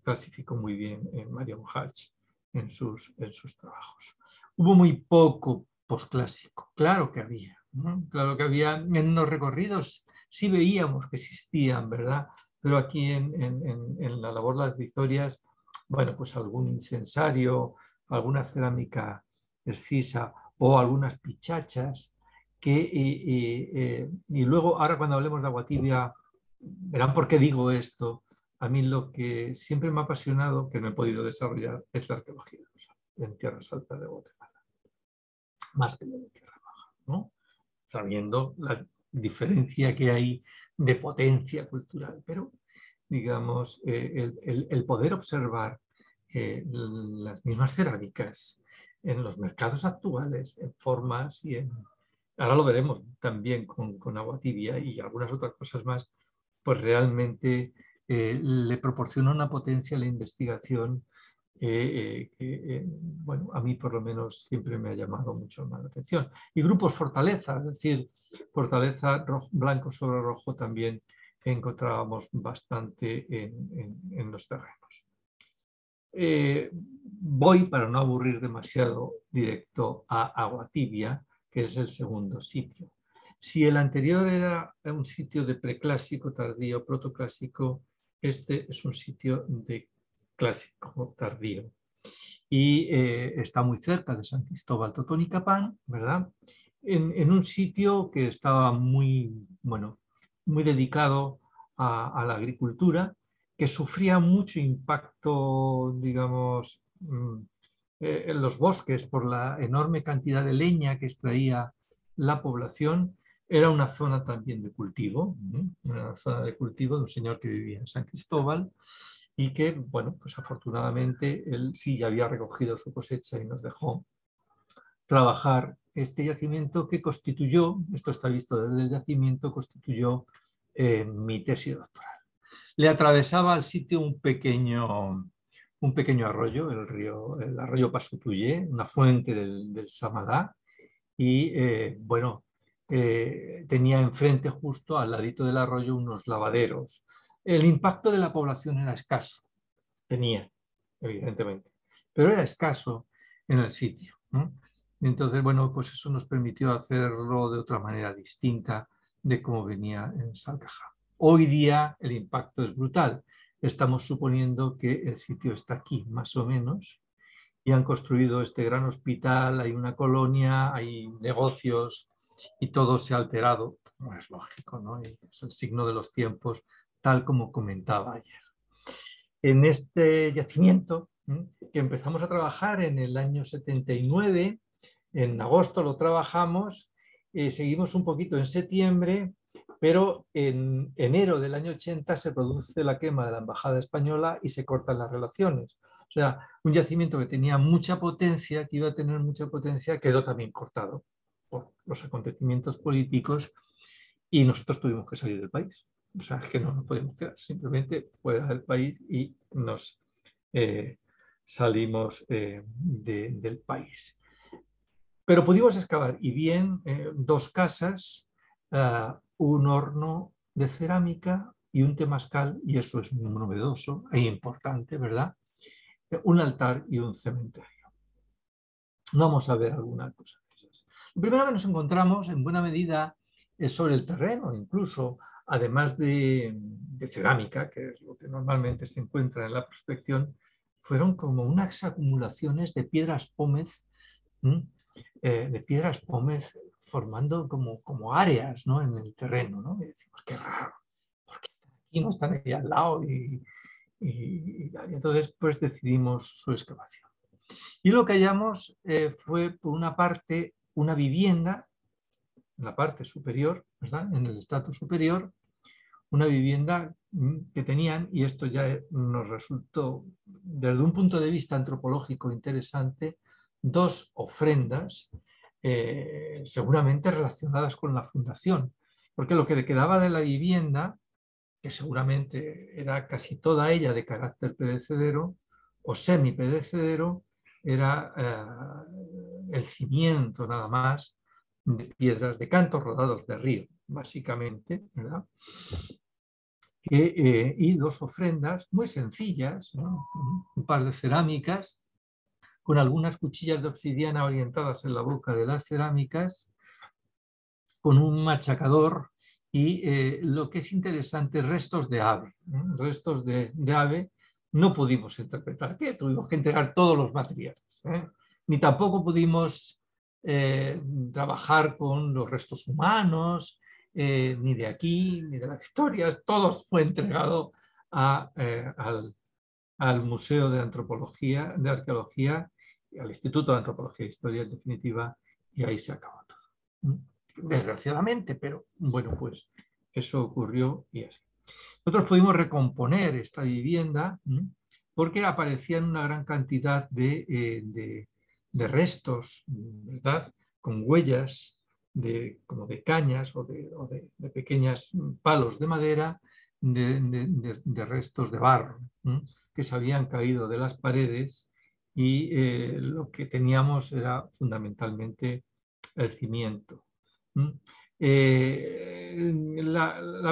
clasificó muy bien Marion Hatch en sus trabajos. Hubo muy poco posclásico, claro que había, ¿no? Claro que había en los recorridos, sí veíamos que existían, ¿verdad? Pero aquí en la labor de las Victorias, bueno, pues algún incensario, alguna cerámica excisa o algunas pichachas y luego ahora cuando hablemos de agua tibia verán por qué digo esto. A mí lo que siempre me ha apasionado, que no he podido desarrollar, es la arqueología en tierras altas de Guatemala, más que en tierra baja, ¿no? Sabiendo diferencia que hay de potencia cultural, pero digamos, el poder observar las mismas cerámicas en los mercados actuales, en formas y en... Ahora lo veremos también con agua tibia y algunas otras cosas más, pues realmente le proporciona una potencia a la investigación que, bueno, a mí por lo menos siempre me ha llamado mucho más la atención. Y grupos fortaleza, es decir, fortaleza blanco sobre rojo también encontrábamos bastante en los terrenos. Voy, para no aburrir demasiado, directo a agua tibia, que es el segundo sitio. Si el anterior era un sitio de preclásico, tardío, protoclásico, este es un sitio de clásico, tardío. Y está muy cerca de San Cristóbal Totonicapán, ¿verdad? En un sitio que estaba muy, bueno, muy dedicado a la agricultura, que sufría mucho impacto, digamos, en los bosques por la enorme cantidad de leña que extraía la población. Era una zona también de cultivo, una zona de cultivo de un señor que vivía en San Cristóbal y que, bueno, pues afortunadamente él sí ya había recogido su cosecha y nos dejó trabajar este yacimiento que constituyó, esto está visto desde el yacimiento, constituyó mi tesis doctoral. Le atravesaba al sitio un pequeño arroyo, el arroyo Pasutuyé, una fuente del Samadá, y bueno, tenía enfrente justo al ladito del arroyo unos lavaderos. El impacto de la población era escaso, tenía, evidentemente, pero era escaso en el sitio, ¿no? Entonces, bueno, pues eso nos permitió hacerlo de otra manera distinta de cómo venía en Salcajá. Hoy día el impacto es brutal. Estamos suponiendo que el sitio está aquí, más o menos, y han construido este gran hospital, hay una colonia, hay negocios y todo se ha alterado. No es lógico, ¿no? Y es el signo de los tiempos, tal como comentaba ayer. En este yacimiento, que empezamos a trabajar en el año 79, en agosto lo trabajamos, seguimos un poquito en septiembre, pero en enero del año 80 se produce la quema de la embajada española y se cortan las relaciones. O sea, un yacimiento que tenía mucha potencia, que iba a tener mucha potencia, quedó también cortado por los acontecimientos políticos y nosotros tuvimos que salir del país. O sea, es que no nos podemos quedar simplemente fuera del país y nos salimos del país. Pero pudimos excavar, y bien, dos casas, un horno de cerámica y un temazcal, y eso es muy novedoso e importante, ¿verdad? Un altar y un cementerio. Vamos a ver alguna cosa de esas. Lo primero que nos encontramos, en buena medida, es sobre el terreno, incluso, además de cerámica, que es lo que normalmente se encuentra en la prospección, fueron como unas acumulaciones de piedras pómez, formando como áreas, ¿no?, en el terreno, ¿no? Y decimos, qué raro, porque aquí no están aquí al lado y entonces pues decidimos su excavación. Y lo que hallamos fue, por una parte, una vivienda, en la parte superior, ¿verdad?, en el estrato superior, una vivienda que tenían, y esto ya nos resultó, desde un punto de vista antropológico interesante, dos ofrendas seguramente relacionadas con la fundación, porque lo que le quedaba de la vivienda, que seguramente era casi toda ella de carácter perecedero o semi-perecedero, era el cimiento nada más de piedras de cantos rodados de río, básicamente, ¿verdad? Y dos ofrendas muy sencillas, ¿no? Un par de cerámicas con algunas cuchillas de obsidiana orientadas en la boca de las cerámicas, con un machacador y lo que es interesante, restos de ave. Restos de ave. No pudimos interpretar qué, tuvimos que entregar todos los materiales. Ni tampoco pudimos trabajar con los restos humanos, ni de aquí, ni de las historias. Todo fue entregado al Museo de Antropología, de Arqueología, al Instituto de Antropología e Historia, en definitiva, y ahí se acabó todo. desgraciadamente, pero bueno, pues eso ocurrió y así. Nosotros pudimos recomponer esta vivienda porque aparecían una gran cantidad de restos, ¿verdad? Con huellas como de cañas o de pequeños palos de madera, de restos de barro, que se habían caído de las paredes y lo que teníamos era fundamentalmente el cimiento. La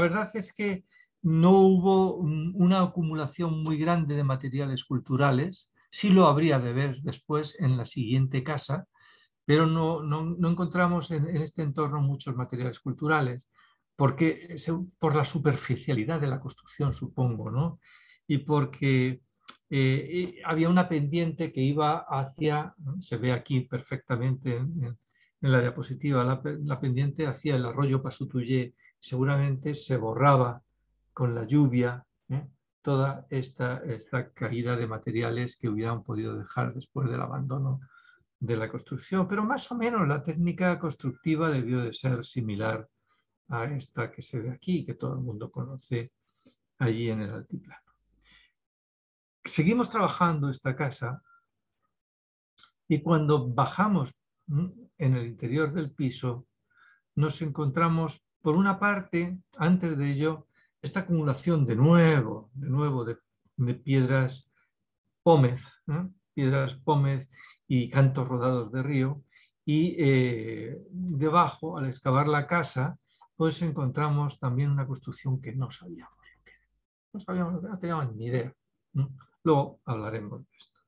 verdad es que no hubo una acumulación muy grande de materiales culturales, sí lo habría de ver después en la siguiente casa, pero no encontramos en este entorno muchos materiales culturales, porque por la superficialidad de la construcción, supongo, ¿no? Y porque había una pendiente que iba hacia, ¿no? Se ve aquí perfectamente en la diapositiva, la pendiente hacia el arroyo Pasutuyé, seguramente se borraba con la lluvia, toda esta caída de materiales que hubieran podido dejar después del abandono de la construcción, pero más o menos la técnica constructiva debió de ser similar a esta que se ve aquí, que todo el mundo conoce allí en el altiplano. Seguimos trabajando esta casa y cuando bajamos en el interior del piso nos encontramos, por una parte, antes de ello, esta acumulación de nuevo de piedras pómez, piedras pómez y cantos rodados de río, y debajo, al excavar la casa, pues encontramos también una construcción que no sabíamos lo que era. No sabíamos lo que era, no teníamos ni idea. Luego hablaremos de esto.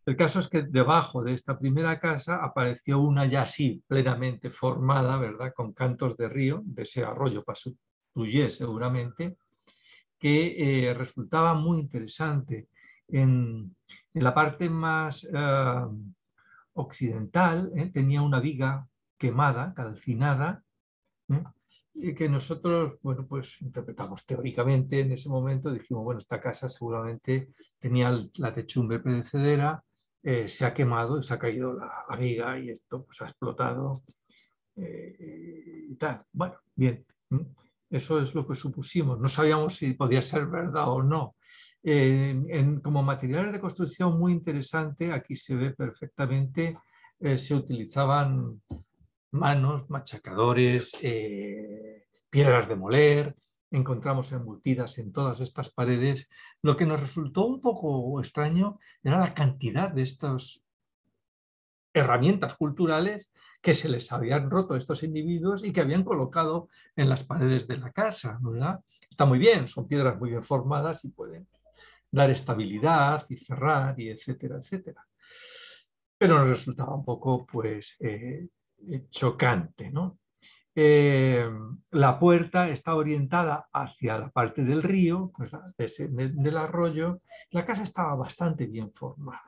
El caso es que debajo de esta primera casa apareció una ya así plenamente formada, ¿verdad? Con cantos de río, de ese arroyo Pasutuyé seguramente, que resultaba muy interesante. En la parte más occidental tenía una viga quemada, calcinada, y que nosotros, bueno, pues interpretamos teóricamente en ese momento, dijimos, bueno, esta casa seguramente tenía la techumbre perecedera, se ha quemado y se ha caído la viga y esto pues ha explotado y tal. Bueno, bien, eso es lo que supusimos. No sabíamos si podía ser verdad o no. Como materiales de construcción muy interesante, aquí se ve perfectamente, se utilizaban manos, machacadores, piedras de moler, encontramos embutidas en todas estas paredes. Lo que nos resultó un poco extraño era la cantidad de estas herramientas culturales que se les habían roto a estos individuos y que habían colocado en las paredes de la casa, ¿verdad? Está muy bien, son piedras muy bien formadas y pueden dar estabilidad y cerrar y etcétera, etcétera. Pero nos resultaba un poco, pues, chocante, ¿no? La puerta está orientada hacia la parte del río, pues, del arroyo. La casa estaba bastante bien formada.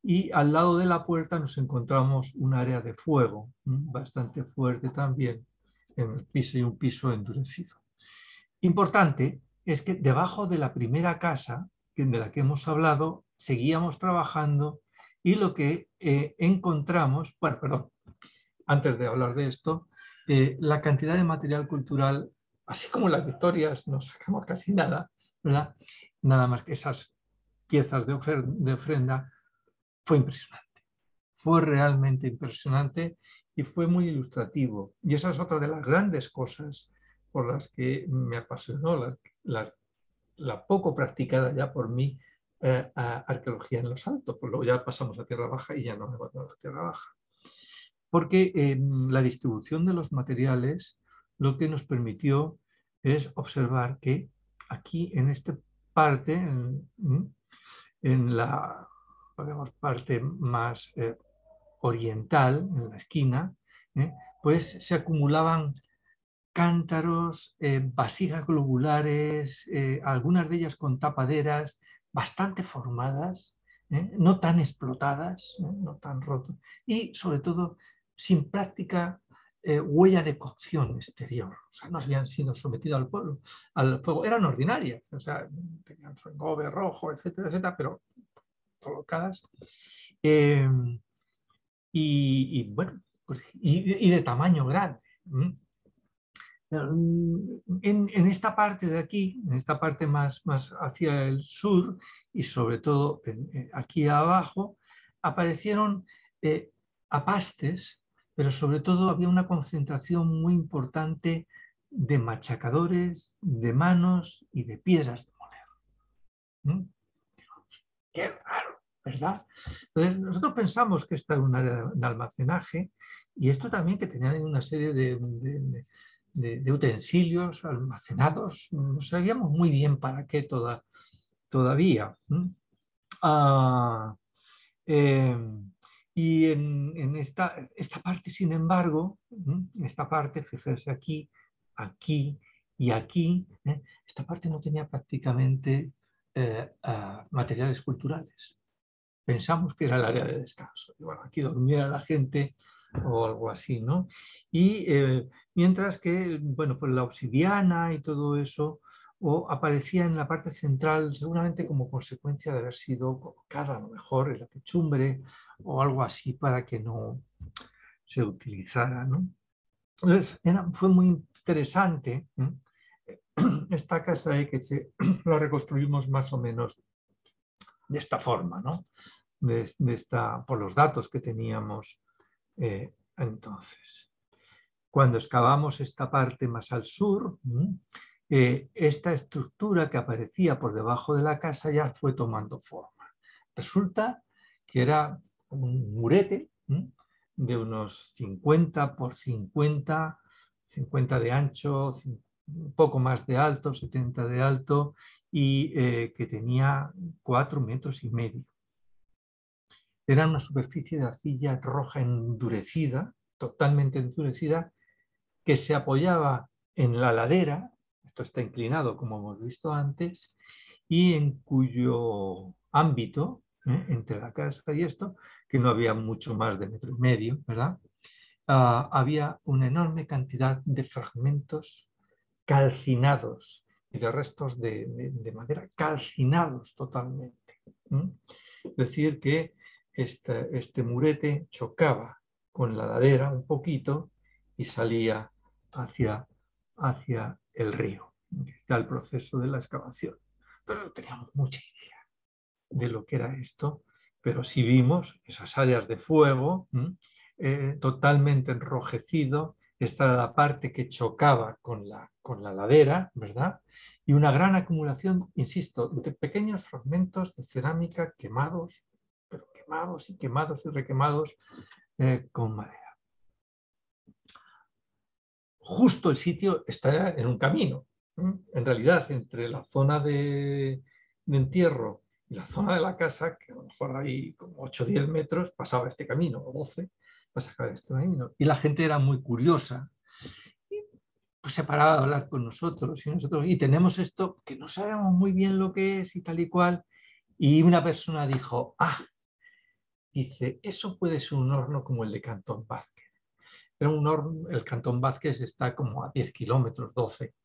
Y al lado de la puerta nos encontramos un área de fuego bastante fuerte también en el piso y un piso endurecido. Importante es que debajo de la primera casa de la que hemos hablado seguíamos trabajando y lo que encontramos, bueno, perdón, antes de hablar de esto, la cantidad de material cultural, así como las victorias no sacamos casi nada, ¿verdad? Nada más que esas piezas de ofrenda, fue impresionante, fue realmente impresionante y fue muy ilustrativo. Y esa es otra de las grandes cosas por las que me apasionó la poco practicada ya por mí arqueología en los Altos, pues luego ya pasamos a Tierra Baja y ya no me voy a Tierra Baja. Porque la distribución de los materiales lo que nos permitió es observar que aquí en esta parte, en la parte más oriental, en la esquina, pues se acumulaban cántaros, vasijas globulares, algunas de ellas con tapaderas, bastante formadas, no tan explotadas, no tan rotas, y sobre todo sin práctica huella de cocción exterior. O sea, no habían sido sometidas al fuego, eran ordinarias, o sea, tenían su engobe rojo, etcétera, etcétera, pero colocadas. Y bueno, y de tamaño grande. En esta parte de aquí, en esta parte más hacia el sur y sobre todo aquí abajo, aparecieron apastes, pero sobre todo había una concentración muy importante de machacadores, de manos y de piedras de moler. Qué raro, ¿verdad? Entonces, nosotros pensamos que esta era un área de almacenaje y esto también que tenían una serie de utensilios almacenados, no sabíamos muy bien para qué todavía. Y en esta parte, sin embargo, esta parte, fíjense aquí, aquí y aquí, esta parte no tenía prácticamente materiales culturales. Pensamos que era el área de descanso. Y bueno, aquí dormía la gente o algo así, ¿no? Y mientras que, bueno, pues la obsidiana y todo eso aparecía en la parte central, seguramente como consecuencia de haber sido colocada a lo mejor en la techumbre o algo así para que no se utilizara, ¿no? Entonces, fue muy interesante esta casa que la reconstruimos más o menos de esta forma, ¿no? Por los datos que teníamos entonces. Cuando excavamos esta parte más al sur, esta estructura que aparecía por debajo de la casa ya fue tomando forma. Resulta que era un murete de unos 50 por 50, 50 de ancho, un poco más de alto, 70 de alto, y que tenía 4,5 metros. Era una superficie de arcilla roja endurecida, totalmente endurecida, que se apoyaba en la ladera, esto está inclinado como hemos visto antes, y en cuyo ámbito, entre la casa y esto, que no había mucho más de 1,5 metros, ¿verdad? Había una enorme cantidad de fragmentos calcinados y de restos de madera calcinados totalmente. Es decir, que este murete chocaba con la ladera un poquito y salía hacia el río. Aquí está el proceso de la excavación. Pero no teníamos mucha idea de lo que era esto, pero sí vimos esas áreas de fuego totalmente enrojecido. Esta era la parte que chocaba con la ladera, ¿verdad? Y una gran acumulación, insisto, de pequeños fragmentos de cerámica quemados, pero quemados y quemados y requemados con madera. Justo el sitio está en un camino. En realidad, entre la zona de entierro y la zona de la casa, que a lo mejor hay como 8 o 10 metros, pasaba este camino, o 12, pasaba este camino. Y la gente era muy curiosa. Y pues se paraba a hablar con nosotros y tenemos esto que no sabemos muy bien lo que es y tal y cual. Y una persona dijo, dice, eso puede ser un horno como el de Cantón Vázquez. Era un horno, el Cantón Vázquez está como a 10 kilómetros, 12,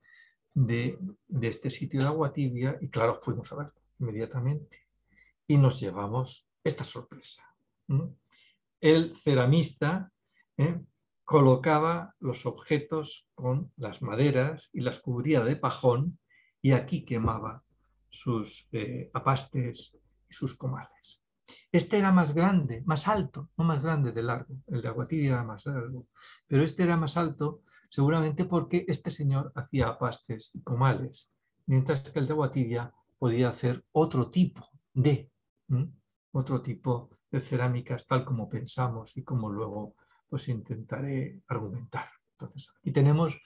de este sitio de Aguatibia, y claro, fuimos a ver inmediatamente y nos llevamos esta sorpresa. El ceramista colocaba los objetos con las maderas y las cubría de pajón y aquí quemaba sus apastes y sus comales. Este era más grande, más alto, no más grande de largo, el de Aguatibia era más largo, pero este era más alto seguramente porque este señor hacía apastes y comales, mientras que el de Aguatibia podía hacer otro tipo de cerámicas tal como pensamos y como luego pues intentaré argumentar. Entonces aquí tenemos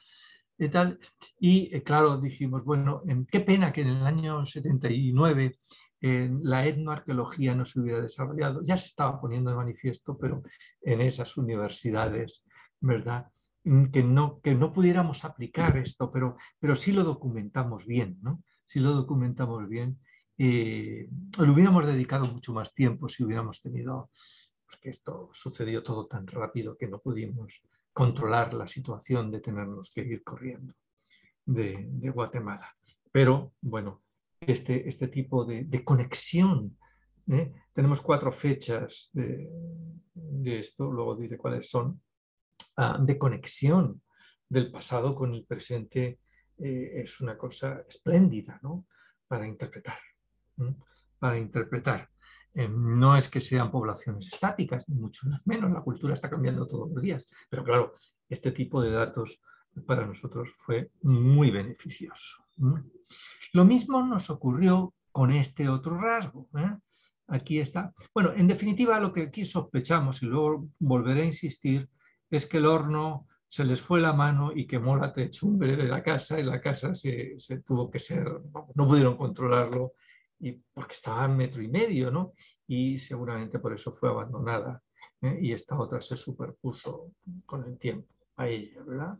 tal, y claro, dijimos, bueno, qué pena que en el año 79 la etnoarqueología no se hubiera desarrollado. Ya se estaba poniendo de manifiesto, pero en esas universidades, ¿verdad? Que no pudiéramos aplicar esto, pero sí lo documentamos bien, ¿no? Sí lo documentamos bien. Le hubiéramos dedicado mucho más tiempo si hubiéramos tenido, pues que esto sucedió todo tan rápido que no pudimos controlar la situación de tenernos que ir corriendo de Guatemala. Pero bueno, este tipo de conexión. Tenemos 4 fechas de esto, luego diré cuáles son. de conexión del pasado con el presente es una cosa espléndida, ¿no? Para interpretar. Para interpretar. No es que sean poblaciones estáticas, ni mucho menos, la cultura está cambiando todos los días, pero claro, este tipo de datos para nosotros fue muy beneficioso. Lo mismo nos ocurrió con este otro rasgo. Aquí está. Bueno, en definitiva, lo que aquí sospechamos, y luego volveré a insistir, es que el horno se les fue la mano y quemó la techumbre de la casa, y la casa se tuvo que ser, no pudieron controlarlo, y porque estaba a 1,5 metros, ¿no? Y seguramente por eso fue abandonada, y esta otra se superpuso con el tiempo a ella, ¿verdad?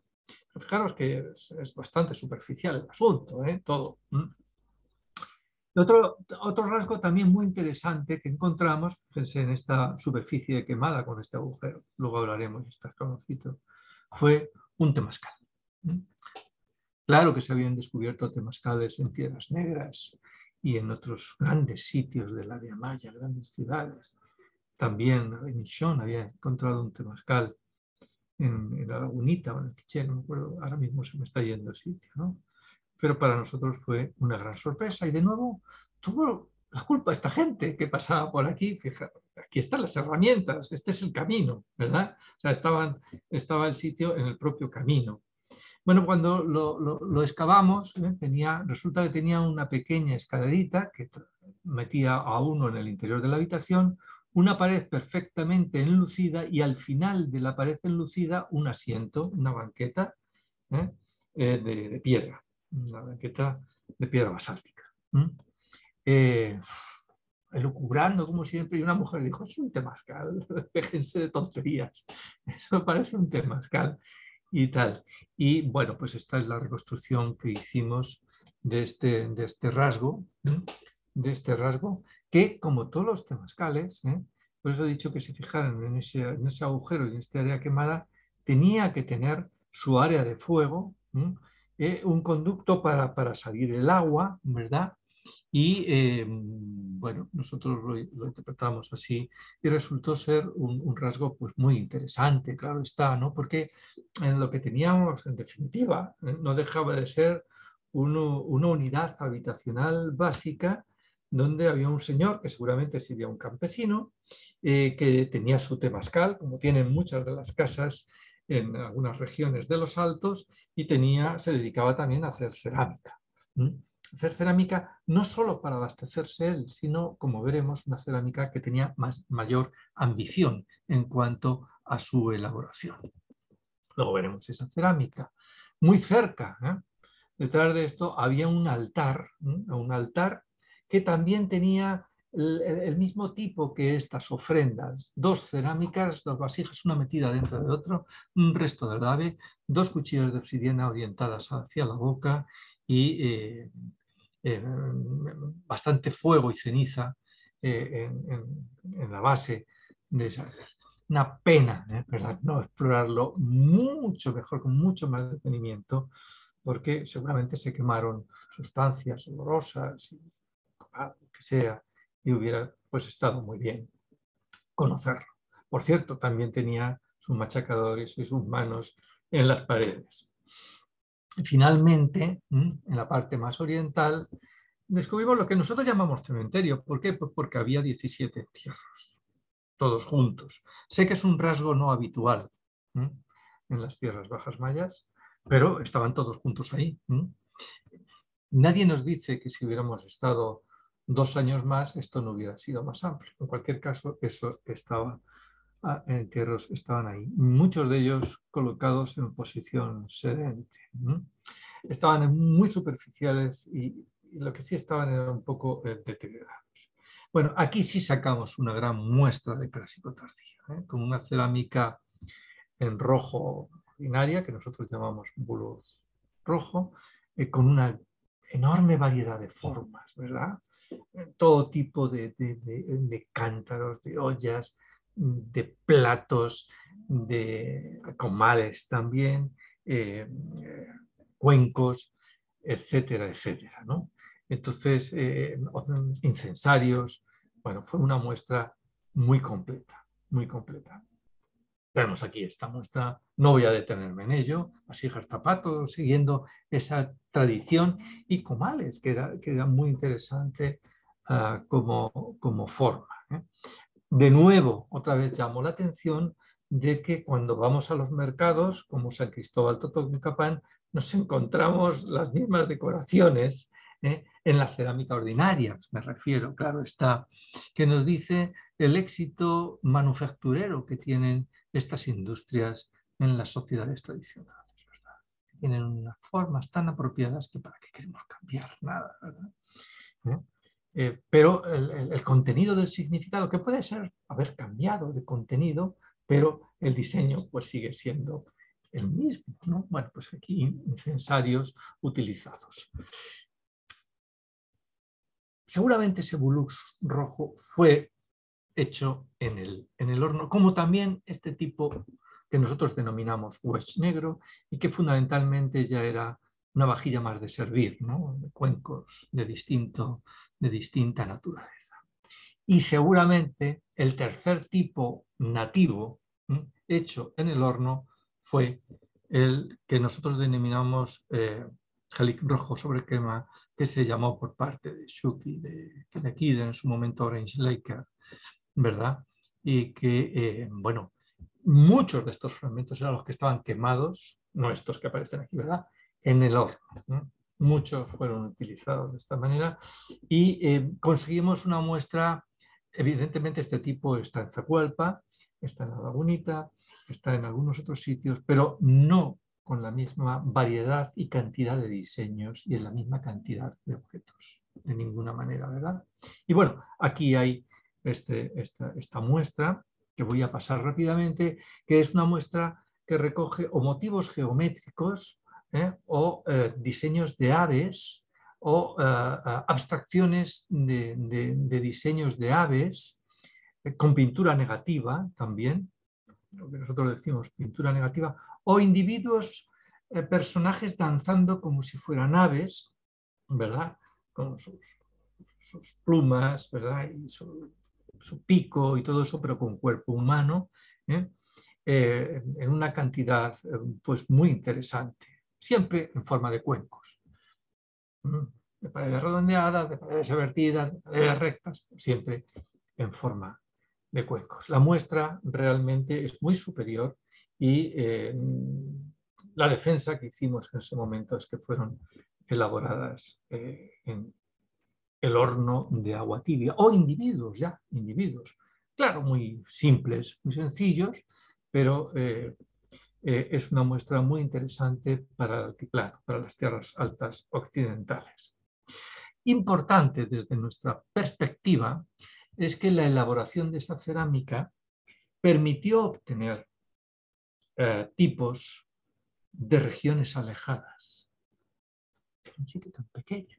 Pero fijaros que es bastante superficial el asunto, todo. Otro rasgo también muy interesante que encontramos, fíjense, en esta superficie quemada con este agujero, luego hablaremos de este escaloncito, fue un temazcal. Claro que se habían descubierto temazcales en Piedras Negras y en otros grandes sitios del área maya, grandes ciudades. También en Ixón había encontrado un temazcal en la lagunita o en el Quiché, no me acuerdo, ahora mismo se me está yendo el sitio, ¿no? Pero para nosotros fue una gran sorpresa y de nuevo tuvo la culpa esta gente que pasaba por aquí. Fíjate, aquí están las herramientas, este es el camino, ¿verdad? O sea, estaba el sitio en el propio camino. Bueno, cuando lo excavamos, resulta que tenía una pequeña escalerita que metía a uno en el interior de la habitación, una pared perfectamente enlucida y al final de la pared enlucida un asiento, una banqueta de piedra, una banqueta de piedra basáltica. Elucubrando como siempre, y una mujer dijo, es un temazcal, déjense de tonterías, eso me parece un temazcal y tal. Y bueno, pues esta es la reconstrucción que hicimos de este rasgo, que como todos los temazcales, por eso he dicho que se fijaran en ese agujero y en este área quemada, tenía que tener su área de fuego, un conducto para salir el agua, ¿verdad? Y bueno, nosotros lo interpretamos así y resultó ser un rasgo pues, muy interesante, claro está, ¿no? Porque en lo que teníamos, en definitiva, no dejaba de ser una unidad habitacional básica donde había un señor, que seguramente sería un campesino, que tenía su temazcal, como tienen muchas de las casas en algunas regiones de los Altos, y se dedicaba también a hacer cerámica. Hacer cerámica no solo para abastecerse él, sino, como veremos, una cerámica que tenía mayor ambición en cuanto a su elaboración. Luego veremos esa cerámica. Muy cerca, detrás de esto, había un altar que también tenía el mismo tipo que estas ofrendas. 2 cerámicas, 2 vasijas, una metida dentro de otro, un resto de agave, 2 cuchillas de obsidiana orientadas hacia la boca y bastante fuego y ceniza en la base de esas. Una pena, ¿verdad? No explorarlo mucho mejor, con mucho más detenimiento, porque seguramente se quemaron sustancias olorosas, y, lo que sea, y hubiera pues estado muy bien conocerlo. Por cierto, también tenía sus machacadores y sus manos en las paredes. Finalmente, en la parte más oriental, descubrimos lo que nosotros llamamos cementerio. ¿Por qué? Pues porque había 17 entierros, todos juntos. Sé que es un rasgo no habitual en las tierras bajas mayas, pero estaban todos juntos ahí. Nadie nos dice que si hubiéramos estado 2 años más, esto no hubiera sido más amplio. En cualquier caso, eso estaba, entierros estaban ahí. Muchos de ellos colocados en posición sedente. Estaban muy superficiales y lo que sí estaban eran un poco deteriorados. Bueno, aquí sí sacamos una gran muestra de clásico tardío, con una cerámica en rojo ordinaria, que nosotros llamamos bulo rojo, con una enorme variedad de formas, ¿verdad? Todo tipo de cántaros, de ollas, de platos, de comales también, cuencos, etcétera, etcétera, ¿no? Entonces, incensarios, bueno, fue una muestra muy completa, muy completa. Tenemos aquí esta muestra, no voy a detenerme en ello, vasijas, zapatos, siguiendo esa tradición, y comales, que era muy interesante como forma. De nuevo, otra vez llamo la atención de que cuando vamos a los mercados, como San Cristóbal Totonicapán, nos encontramos las mismas decoraciones en la cerámica ordinaria, me refiero, claro está, que nos dice el éxito manufacturero que tienen estas industrias en las sociedades tradicionales, ¿verdad? Tienen unas formas tan apropiadas que para qué queremos cambiar nada, ¿verdad? Pero el contenido del significado, que puede ser haber cambiado de contenido, pero el diseño pues sigue siendo el mismo, ¿no? Bueno, pues aquí incensarios utilizados. Seguramente ese bulux rojo fue hecho en el horno, como también este tipo que nosotros denominamos wedge negro, y que fundamentalmente ya era una vajilla más de servir, ¿no? De cuencos de distinta naturaleza. Y seguramente el tercer tipo nativo hecho en el horno fue el que nosotros denominamos jalic rojo sobre crema, que se llamó por parte de Shuki, de aquí, en su momento Orange Laker, ¿verdad? Y que, bueno, muchos de estos fragmentos eran los que estaban quemados, no estos que aparecen aquí, ¿verdad?, en el horno, ¿no? Muchos fueron utilizados de esta manera y conseguimos una muestra. Evidentemente este tipo está en Zacualpa, está en La Lagunita, está en algunos otros sitios, pero no con la misma variedad y cantidad de diseños y en la misma cantidad de objetos, de ninguna manera, ¿verdad? Y bueno, aquí hay esta muestra que voy a pasar rápidamente, que es una muestra que recoge o motivos geométricos o diseños de aves o abstracciones de diseños de aves con pintura negativa también, lo que nosotros decimos pintura negativa, o individuos, personajes danzando como si fueran aves, ¿verdad? Con sus plumas, ¿verdad? Y su pico y todo eso, pero con cuerpo humano, en una cantidad pues muy interesante, siempre en forma de cuencos, de paredes redondeadas, de paredes vertidas, de paredes rectas, siempre en forma de cuencos. La muestra realmente es muy superior y la defensa que hicimos en ese momento es que fueron elaboradas en el horno de agua tibia, o individuos, claro, muy simples, muy sencillos, pero es una muestra muy interesante para el altiplano, para las tierras altas occidentales. Importante desde nuestra perspectiva es que la elaboración de esa cerámica permitió obtener tipos de regiones alejadas. Un sitio tan pequeño.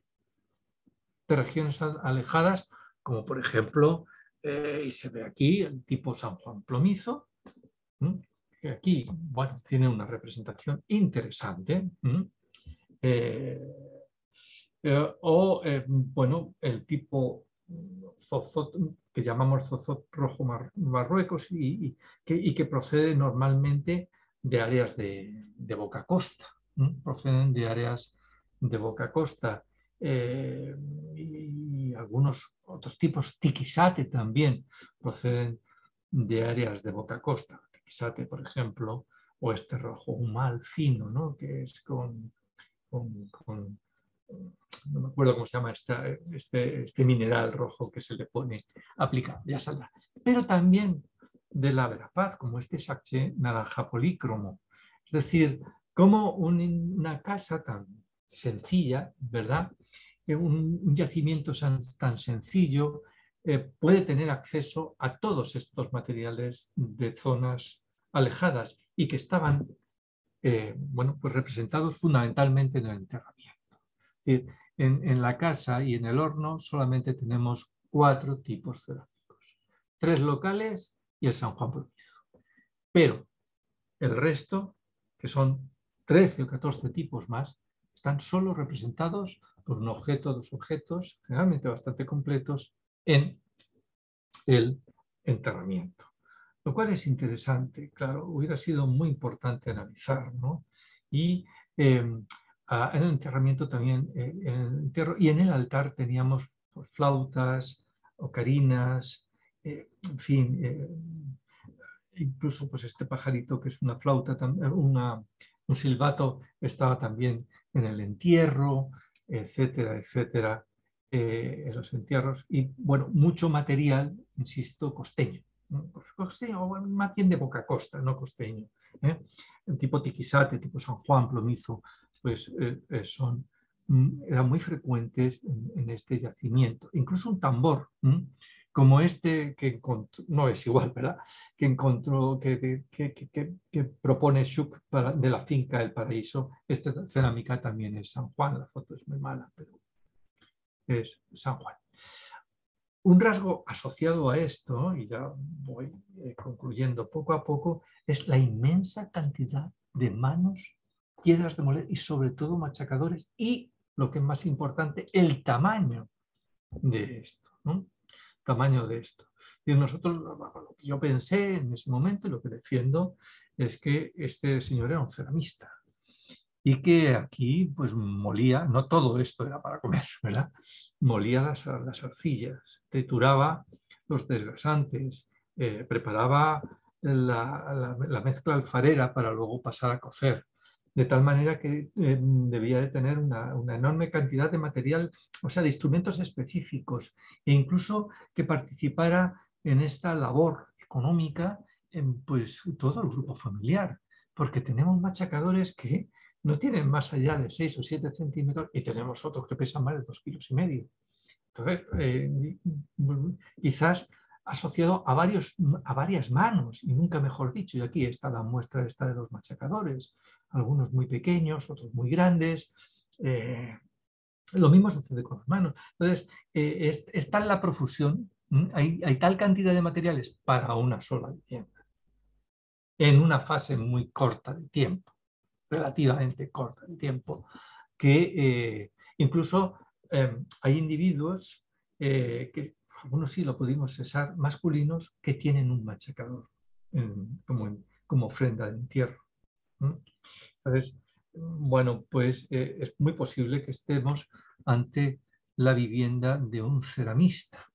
De regiones alejadas, como por ejemplo, y se ve aquí el tipo San Juan Plomizo, que aquí, bueno, tiene una representación interesante, bueno, el tipo zozot, que llamamos zozot rojo Marruecos y que procede normalmente de áreas de Boca Costa, proceden de áreas de Boca Costa. Y algunos otros tipos, tiquisate también, proceden de áreas de Boca Costa. Tiquisate, por ejemplo, o este rojo humal fino, ¿no? Que es con no me acuerdo cómo se llama este mineral rojo que se le pone aplicado, ya saldrá. Pero también de la Verapaz, como este sachet naranja polícromo. Es decir, como una casa tan sencilla, ¿verdad? Un yacimiento tan sencillo puede tener acceso a todos estos materiales de zonas alejadas y que estaban bueno, pues representados fundamentalmente en el enterramiento. Es decir, en la casa y en el horno solamente tenemos 4 tipos cerámicos, 3 locales y el San Juan Plomizo. Pero el resto, que son 13 o 14 tipos más, están solo representados por un objeto, 2 objetos, generalmente bastante completos, en el enterramiento. lo cual es interesante, claro, hubiera sido muy importante analizar, ¿no? Y en el enterramiento también, en el entierro, y en el altar teníamos pues, flautas, ocarinas, en fin, incluso pues este pajarito que es una flauta, un silbato estaba también en el entierro, etcétera, etcétera, en los entierros. Y bueno, mucho material, insisto, costeño. ¿No? Costeño, más bien de poca costa, no costeño. Tipo Tiquisate, tipo San Juan, Plomizo, pues eran muy frecuentes en este yacimiento. Incluso un tambor, como este que encontró, no es igual, ¿verdad? Que encontró, que propone Schuck de la finca El Paraíso. Esta cerámica también es San Juan, la foto es muy mala, pero es San Juan. Un rasgo asociado a esto, y ya voy concluyendo poco a poco, es la inmensa cantidad de manos, piedras de moler y sobre todo machacadores y, lo que es más importante, el tamaño de esto, ¿no? Tamaño de esto. Y nosotros, lo que yo pensé en ese momento y lo que defiendo es que este señor era un ceramista y que aquí pues molía, no todo esto era para comer, ¿verdad? Molía las arcillas, trituraba los desgrasantes, preparaba la mezcla alfarera para luego pasar a cocer, de tal manera que debía de tener una enorme cantidad de material, o sea, de instrumentos específicos, e incluso que participara en esta labor económica en pues, todo el grupo familiar, porque tenemos machacadores que no tienen más allá de 6 o 7 centímetros y tenemos otros que pesan más de 2,5 kilos. Entonces, quizás asociado a varias manos, y nunca mejor dicho, y aquí está la muestra esta de los machacadores, algunos muy pequeños, otros muy grandes. Lo mismo sucede con las manos. Entonces, es tal la profusión, hay tal cantidad de materiales para una sola vivienda, en una fase muy corta de tiempo, relativamente corta de tiempo, que incluso hay individuos que algunos sí lo pudimos cesar, masculinos, que tienen un machacador como ofrenda de entierro. Entonces, bueno, pues es muy posible que estemos ante la vivienda de un ceramista,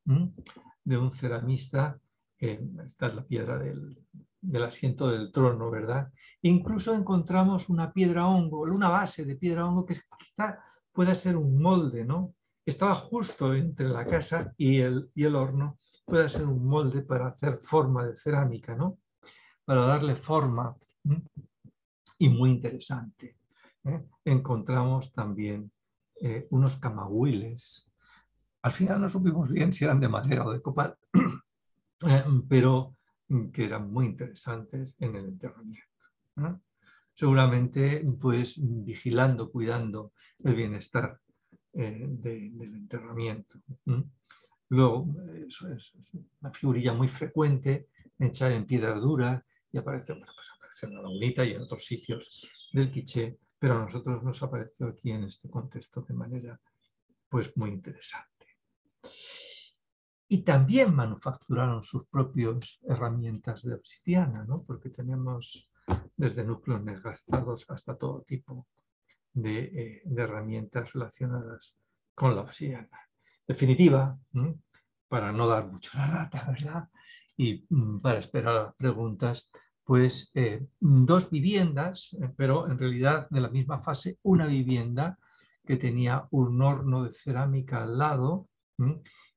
esta es la piedra del asiento del trono, ¿verdad? Incluso encontramos una piedra hongo, una base de piedra hongo que quizá pueda ser un molde, ¿no? Estaba justo entre la casa y el horno, puede ser un molde para hacer forma de cerámica, ¿no? Para darle forma, y muy interesante. Encontramos también unos camagüiles. Al final no supimos bien si eran de madera o de copal, pero que eran muy interesantes en el enterramiento. Seguramente, pues, vigilando, cuidando el bienestar del enterramiento. Luego, eso es una figurilla muy frecuente, hecha en piedra dura, y aparece, bueno, pues aparece en la Lagunita y en otros sitios del Quiché, pero a nosotros nos apareció aquí en este contexto de manera, pues, muy interesante. Y también manufacturaron sus propias herramientas de obsidiana, ¿no? Porque tenemos desde núcleos desgastados hasta todo tipo de herramientas relacionadas con la obsidiana. Definitiva, para no dar mucho la lata, ¿verdad? Y para esperar a las preguntas, pues 2 viviendas, pero en realidad de la misma fase, una vivienda que tenía un horno de cerámica al lado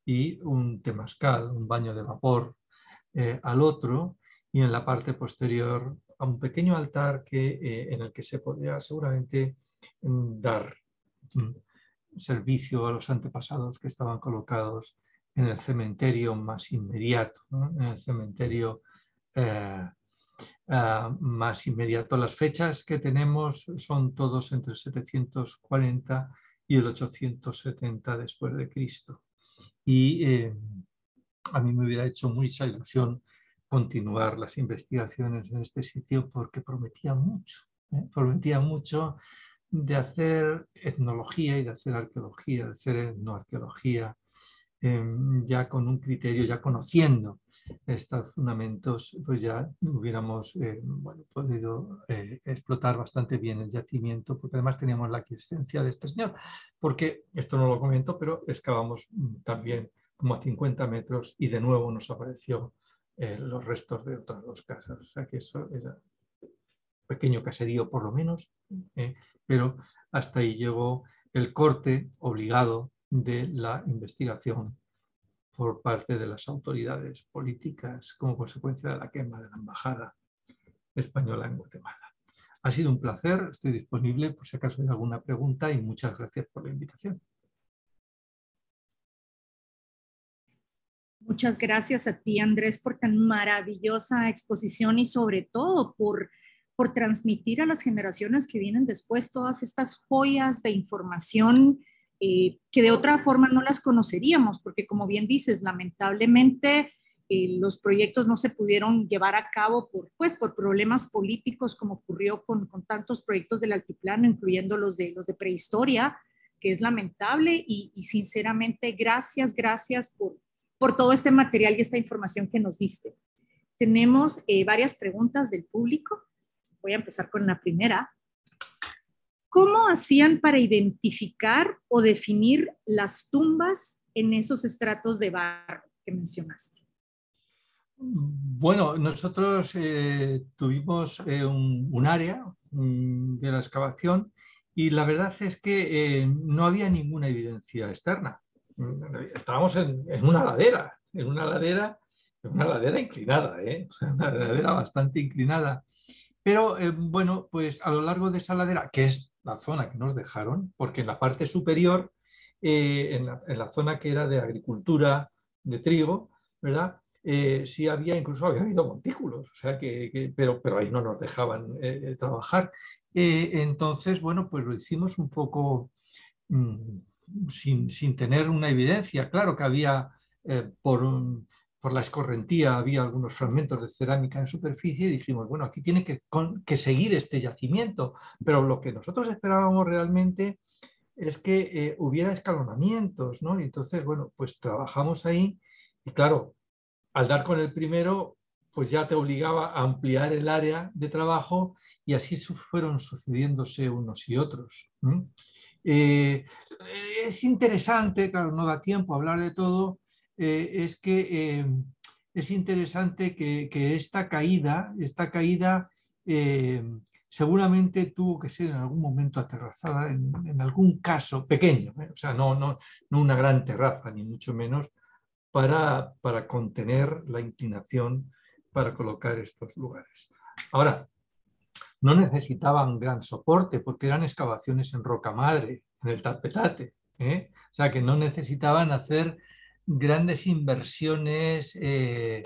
y un temazcal, un baño de vapor al otro, y en la parte posterior a un pequeño altar en el que se podía seguramente dar servicio a los antepasados que estaban colocados en el cementerio más inmediato, ¿no? En el cementerio más inmediato. Las fechas que tenemos son todos entre 740 y el 870 después de Cristo. Y a mí me hubiera hecho mucha ilusión continuar las investigaciones en este sitio porque prometía mucho de hacer etnología y de hacer arqueología, de hacer etnoarqueología ya con un criterio, ya conociendo estos fundamentos, pues ya hubiéramos podido explotar bastante bien el yacimiento, porque además teníamos la aquiescencia de este señor, porque esto no lo comento, pero excavamos también como a 50 metros y de nuevo nos apareció los restos de otras dos casas, o sea que eso era un pequeño caserío por lo menos, pero hasta ahí llegó el corte obligado de la investigación por parte de las autoridades políticas como consecuencia de la quema de la embajada española en Guatemala. Ha sido un placer, estoy disponible por si acaso hay alguna pregunta y muchas gracias por la invitación. Muchas gracias a ti, Andrés, por tan maravillosa exposición y sobre todo por transmitir a las generaciones que vienen después todas estas joyas de información que de otra forma no las conoceríamos, porque como bien dices, lamentablemente los proyectos no se pudieron llevar a cabo por problemas políticos, como ocurrió con tantos proyectos del altiplano, incluyendo los de prehistoria, que es lamentable y sinceramente gracias por todo este material y esta información que nos diste. Tenemos varias preguntas del público. Voy a empezar con la primera. ¿Cómo hacían para identificar o definir las tumbas en esos estratos de barro que mencionaste? Bueno, nosotros tuvimos un área de la excavación y la verdad es que no había ninguna evidencia externa. Estábamos en una ladera, una ladera inclinada, o sea, una ladera bastante inclinada. Pero bueno, pues a lo largo de esa ladera, que es la zona que nos dejaron, porque en la parte superior, en la zona que era de agricultura de trigo, ¿verdad? Sí incluso había habido montículos, o sea pero ahí no nos dejaban trabajar. Entonces, bueno, pues lo hicimos un poco sin tener una evidencia. Claro que había por la escorrentía había algunos fragmentos de cerámica en superficie y dijimos, bueno, aquí tiene que seguir este yacimiento, pero lo que nosotros esperábamos realmente es que hubiera escalonamientos, ¿no? Y entonces, bueno, pues trabajamos ahí y claro, al dar con el primero, pues ya te obligaba a ampliar el área de trabajo y así fueron sucediéndose unos y otros. Es interesante, claro, no da tiempo a hablar de todo, es que es interesante que esta caída seguramente tuvo que ser en algún momento aterrazada, en algún caso pequeño, o sea, no una gran terraza, ni mucho menos, para contener la inclinación para colocar estos lugares. Ahora, no necesitaban gran soporte porque eran excavaciones en roca madre, en el tapetate, o sea que no necesitaban hacer grandes inversiones de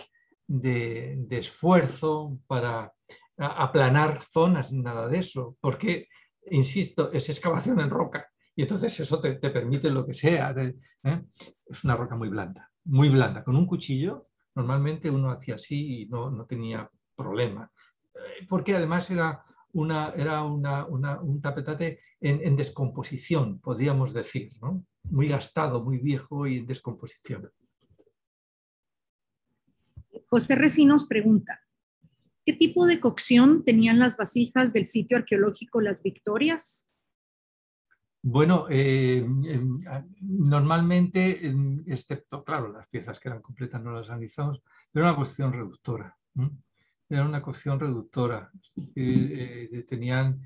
esfuerzo para aplanar zonas ni nada de eso, porque, insisto, es excavación en roca y entonces eso te permite lo que sea. Es una roca muy blanda. Con un cuchillo normalmente uno hacía así y no tenía problema, porque además era un tapetate en descomposición, podríamos decir, ¿no? Muy gastado, muy viejo y en descomposición. José Recinos pregunta, ¿qué tipo de cocción tenían las vasijas del sitio arqueológico Las Victorias? Bueno, normalmente, excepto, claro, las piezas que eran completas no las analizamos, pero era una cocción reductora. Era una cocción reductora. Tenían,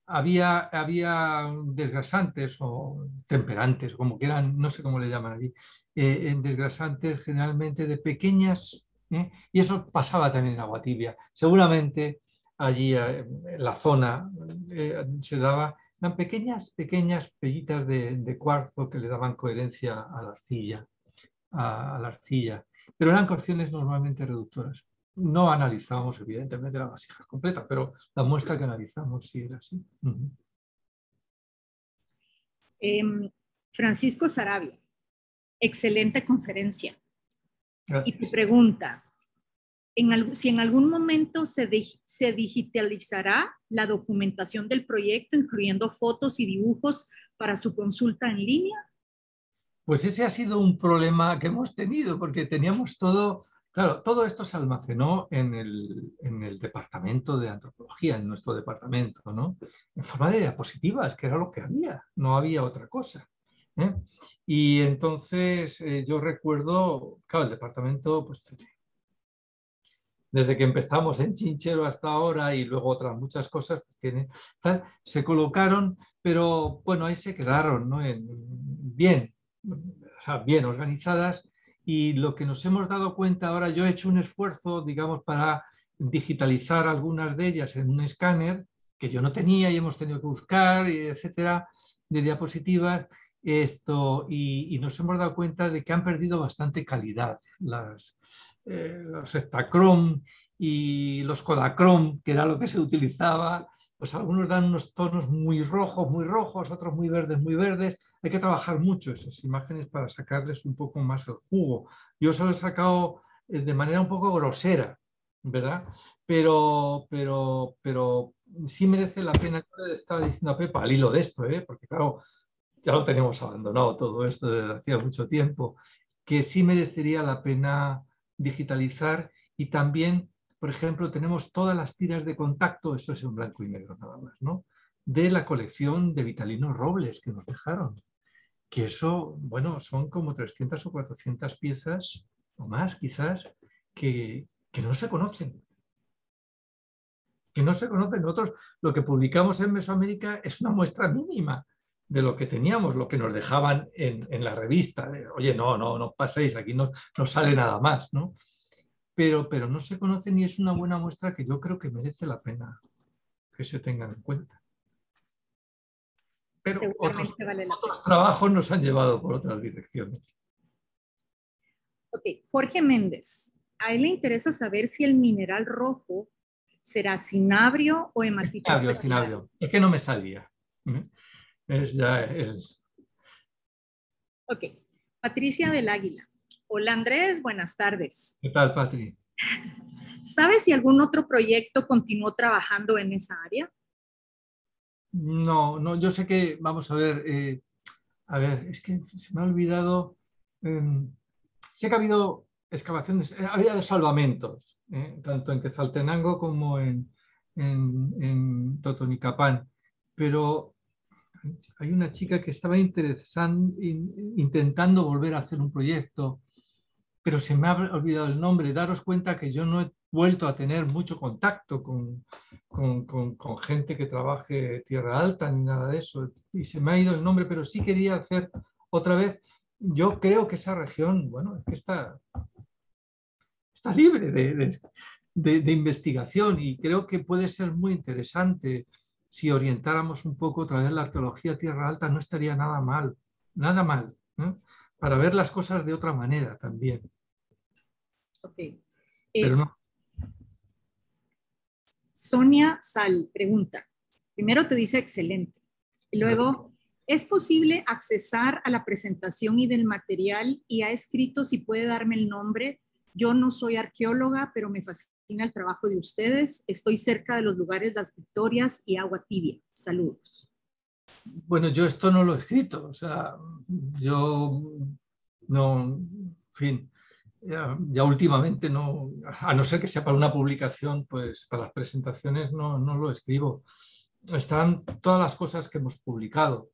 había desgrasantes o temperantes, como quieran, no sé cómo le llaman allí, en desgrasantes generalmente de pequeñas, y eso pasaba también en Agua Tibia. Seguramente allí en la zona se daba, eran pequeñas pellitas de cuarzo que le daban coherencia a la arcilla, pero eran cocciones normalmente reductoras. No analizamos evidentemente la vasija completa, pero la muestra que analizamos sí era así. Francisco Sarabia, excelente conferencia. Gracias. Y te pregunta, si en algún momento se digitalizará la documentación del proyecto, incluyendo fotos y dibujos para su consulta en línea. Pues ese ha sido un problema que hemos tenido, porque teníamos todo, claro, todo esto se almacenó en el departamento de antropología, en nuestro departamento, ¿no? En forma de diapositivas, que era lo que había, no había otra cosa, ¿eh? Y entonces yo recuerdo, claro, el departamento, pues desde que empezamos en Chinchero hasta ahora y luego otras muchas cosas que tiene, tal, se colocaron, pero bueno, ahí se quedaron, ¿no? Bien, o sea, bien organizadas, y lo que nos hemos dado cuenta ahora, yo he hecho un esfuerzo, digamos, para digitalizar algunas de ellas en un escáner que yo no tenía y hemos tenido que buscar, etcétera, de diapositivas, y nos hemos dado cuenta de que han perdido bastante calidad los Ektachrome y los Kodachrome, que era lo que se utilizaba, pues algunos dan unos tonos muy rojos, otros muy verdes. Hay que trabajar mucho esas imágenes para sacarles un poco más el jugo. Yo se lo he sacado de manera un poco grosera, ¿verdad? Pero sí merece la pena. Yo le estaba diciendo a Pepa al hilo de esto, porque claro, ya lo teníamos abandonado todo esto desde hacía mucho tiempo, que sí merecería la pena digitalizar. Y también, por ejemplo, tenemos todas las tiras de contacto, eso es en blanco y negro nada más, ¿no? De la colección de Vitalino Robles que nos dejaron, que eso, bueno, son como 300 o 400 piezas o más quizás que no se conocen. Que no se conocen. Nosotros lo que publicamos en Mesoamérica es una muestra mínima de lo que teníamos, lo que nos dejaban en la revista. Oye, no paséis, aquí no sale nada más, ¿no? Pero no se conocen y es una buena muestra que yo creo que merece la pena que se tengan en cuenta. Pero otros trabajos nos han llevado por otras direcciones. Ok, Jorge Méndez. A él le interesa saber si el mineral rojo será cinabrio o hematita especial. Cinabrio. Es que no me salía. Es ya Ok. Patricia del Águila. Hola Andrés, buenas tardes. ¿Qué tal, Patri? ¿Sabes si algún otro proyecto continuó trabajando en esa área? No, yo sé que, vamos a ver, es que se me ha olvidado, sé que ha habido excavaciones, ha habido salvamentos, tanto en Quetzaltenango como en Totonicapán, pero hay una chica que estaba intentando volver a hacer un proyecto, pero se me ha olvidado el nombre. Daros cuenta que yo no he vuelto a tener mucho contacto con gente que trabaje Tierra Alta ni nada de eso, y se me ha ido el nombre, pero sí quería hacer otra vez. Yo creo que esa región, bueno, es que está libre de investigación, y creo que puede ser muy interesante si orientáramos un poco otra vez la arqueología Tierra Alta. No estaría nada mal, ¿eh? Para ver las cosas de otra manera también. Ok. Pero no. Sonia Sal pregunta. Primero te dice excelente. Y luego, ¿es posible accesar a la presentación y del material? Y ha escrito si puede darme el nombre. Yo no soy arqueóloga, pero me fascina el trabajo de ustedes. Estoy cerca de los lugares Las Victorias y Agua Tibia. Saludos. Bueno, yo esto no lo he escrito. O sea, yo no, en fin, ya últimamente no, a no ser que sea para una publicación, pues para las presentaciones no lo escribo. Están todas las cosas que hemos publicado,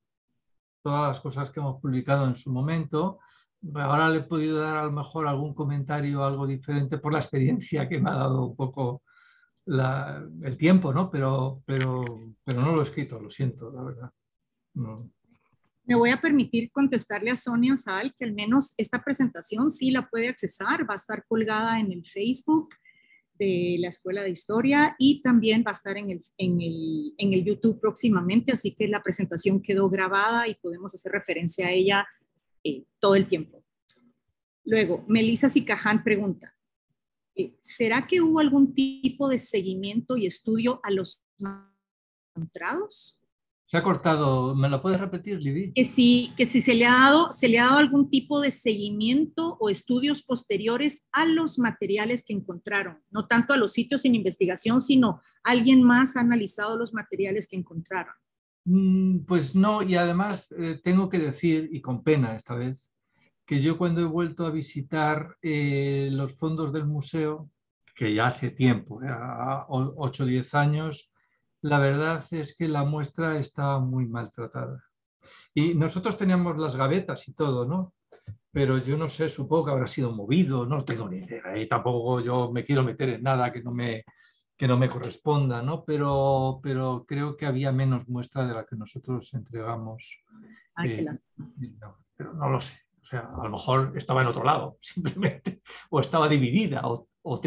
en su momento. Ahora le he podido dar a lo mejor algún comentario, algo diferente por la experiencia que me ha dado un poco el tiempo, ¿no? Pero no lo he escrito, lo siento, la verdad. No. Me voy a permitir contestarle a Sonia Sal que al menos esta presentación sí la puede accesar, va a estar colgada en el Facebook de la Escuela de Historia y también va a estar en el YouTube próximamente, así que la presentación quedó grabada y podemos hacer referencia a ella todo el tiempo. Luego, Melissa Sicaján pregunta, ¿será que hubo algún tipo de seguimiento y estudio a los encontrados? Se ha cortado, ¿me lo puedes repetir, Libby? Que si se le ha dado algún tipo de seguimiento o estudios posteriores a los materiales que encontraron, no tanto a los sitios sin investigación, sino alguien más ha analizado los materiales que encontraron. Pues no, y además tengo que decir, y con pena esta vez, que yo cuando he vuelto a visitar los fondos del museo, que ya hace tiempo, 8 o 10 años, la verdad es que la muestra estaba muy maltratada. Y nosotros teníamos las gavetas y todo, ¿no? Pero yo no sé, supongo que habrá sido movido, no tengo ni idea. Y tampoco yo me quiero meter en nada que no me corresponda, ¿no? Pero creo que había menos muestra de la que nosotros entregamos. Ay, qué lástima. No, pero no lo sé. O sea, a lo mejor estaba en otro lado, simplemente, o estaba dividida, o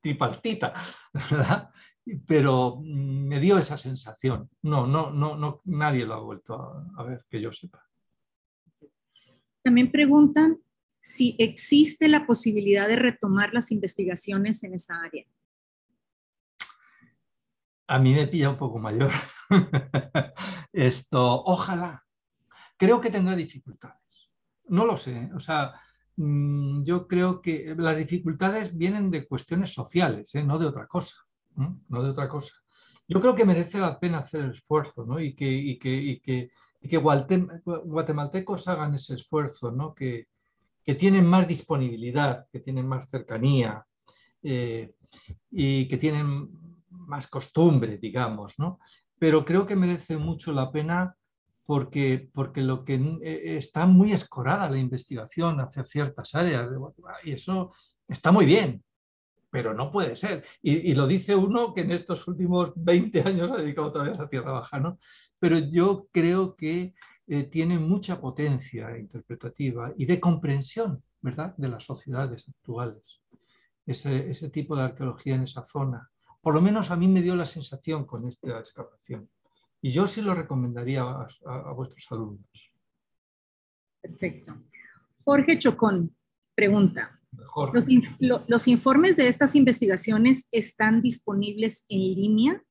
tripartita, ¿verdad? Pero me dio esa sensación. No, nadie lo ha vuelto a ver, que yo sepa. También preguntan si existe la posibilidad de retomar las investigaciones en esa área. A mí me pilla un poco mayor. Ojalá. Creo que tendrá dificultades. No lo sé. O sea, yo creo que las dificultades vienen de cuestiones sociales, no de otra cosa. No de otra cosa. Yo creo que merece la pena hacer el esfuerzo, ¿no? Y que guatemaltecos hagan ese esfuerzo, ¿no? Que tienen más disponibilidad, que tienen más cercanía y que tienen más costumbre, digamos, ¿no? Pero creo que merece mucho la pena porque lo que está muy escorada la investigación hacia ciertas áreas de Guatemala y eso está muy bien, pero no puede ser. Y lo dice uno que en estos últimos 20 años ha dedicado otra vez a Tierra Baja, ¿no? Pero yo creo que tiene mucha potencia interpretativa y de comprensión, ¿verdad?, de las sociedades actuales. Ese tipo de arqueología en esa zona. Por lo menos a mí me dio la sensación con esta excavación. Y yo sí lo recomendaría a vuestros alumnos. Perfecto. Jorge Chocón pregunta, Jorge. ¿los informes de estas investigaciones están disponibles en línea?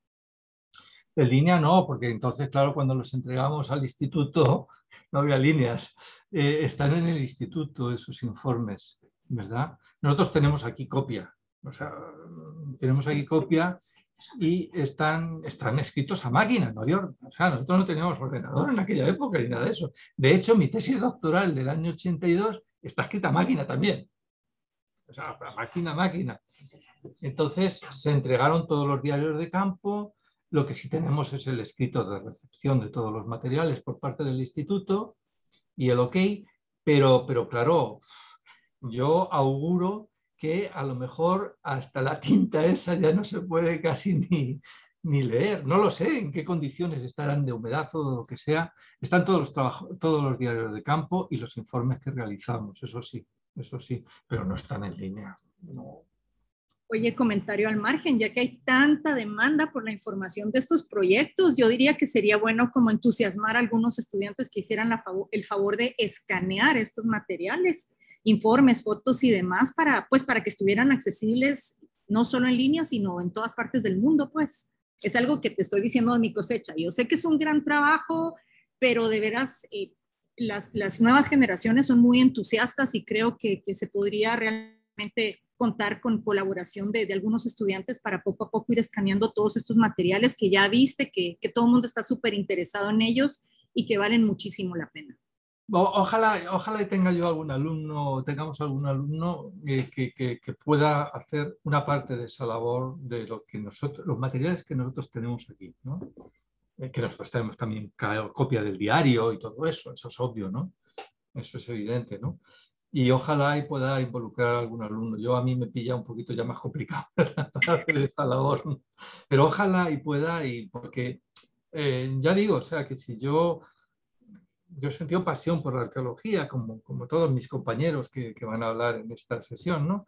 En línea no, porque entonces, claro, cuando los entregamos al instituto no había líneas. Están en el instituto esos informes, ¿verdad? Nosotros tenemos aquí copia, o sea, tenemos aquí copia y están escritos a máquina, ¿no? O sea, nosotros no teníamos ordenador en aquella época ni nada de eso. De hecho, mi tesis doctoral del año 82 está escrita a máquina también. O sea, a máquina. Entonces, se entregaron todos los diarios de campo. Lo que sí tenemos es el escrito de recepción de todos los materiales por parte del instituto y el OK, pero claro, yo auguro que a lo mejor hasta la tinta esa ya no se puede casi ni leer. No lo sé en qué condiciones estarán de humedad o lo que sea. Están todos los diarios de campo y los informes que realizamos, eso sí, pero no están en línea. No. Oye, comentario al margen, ya que hay tanta demanda por la información de estos proyectos, yo diría que sería bueno como entusiasmar a algunos estudiantes que hicieran el favor de escanear estos materiales, informes, fotos y demás para que estuvieran accesibles no solo en línea, sino en todas partes del mundo, pues. Es algo que te estoy diciendo de mi cosecha. Yo sé que es un gran trabajo, pero de veras las nuevas generaciones son muy entusiastas y creo que se podría realmente contar con colaboración de algunos estudiantes para poco a poco ir escaneando todos estos materiales que ya viste, que todo el mundo está súper interesado en ellos y que valen muchísimo la pena. Ojalá tengamos algún alumno que pueda hacer una parte de esa labor de los materiales que nosotros tenemos aquí, ¿no? Que nosotros tenemos también copia del diario y todo eso es obvio, ¿no? Eso es evidente, ¿no? Y ojalá pueda involucrar a algún alumno. A mí me pilla un poquito ya más complicado para hacer esa labor, ¿no? Pero ojalá pueda, porque ya digo, o sea, que si yo he sentido pasión por la arqueología, como todos mis compañeros que van a hablar en esta sesión, ¿no?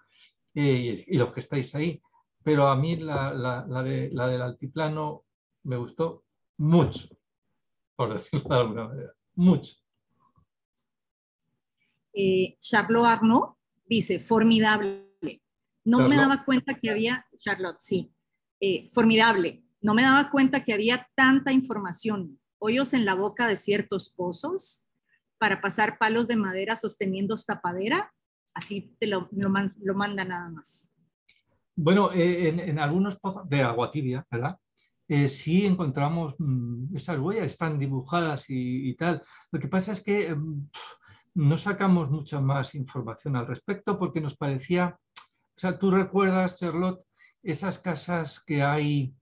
Y los que estáis ahí. Pero a mí la del altiplano me gustó mucho, por decirlo de alguna manera, mucho. Charlotte Arnaud dice, formidable. No me daba cuenta que había, Charlotte, sí, formidable. No me daba cuenta que había tanta información. Hoyos en la boca de ciertos pozos para pasar palos de madera sosteniendo tapadera. Así te lo manda nada más. Bueno, en algunos pozos de agua tibia, ¿verdad? Sí encontramos esas huellas, están dibujadas y tal. Lo que pasa es que no sacamos mucha más información al respecto porque nos parecía, o sea, tú recuerdas, Charlotte, esas casas que hay,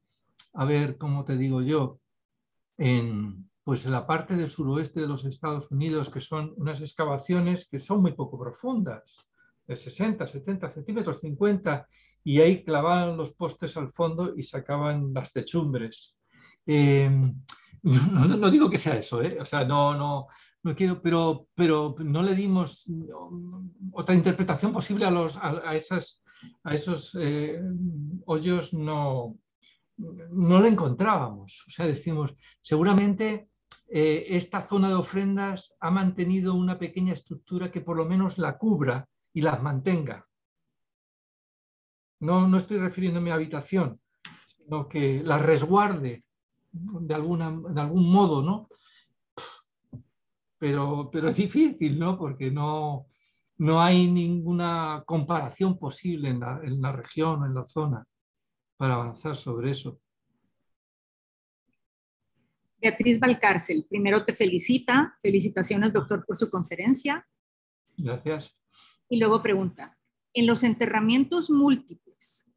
a ver, ¿cómo te digo yo? Pues en la parte del suroeste de los Estados Unidos, que son unas excavaciones que son muy poco profundas, de 60, 70 centímetros, 50, y ahí clavaban los postes al fondo y sacaban las techumbres. No digo que sea eso, o sea, no quiero, pero no le dimos otra interpretación posible a esos hoyos, no lo encontrábamos. O sea, decimos, seguramente esta zona de ofrendas ha mantenido una pequeña estructura que por lo menos la cubra y las mantenga. No estoy refiriéndome a habitación, sino que la resguarde de algún modo, ¿no? Pero es difícil, ¿no? Porque no hay ninguna comparación posible en la región, en la zona, para avanzar sobre eso. Beatriz Valcárcel, primero te felicita. Felicitaciones, doctor, por su conferencia. Gracias. Y luego pregunta, en los enterramientos múltiples,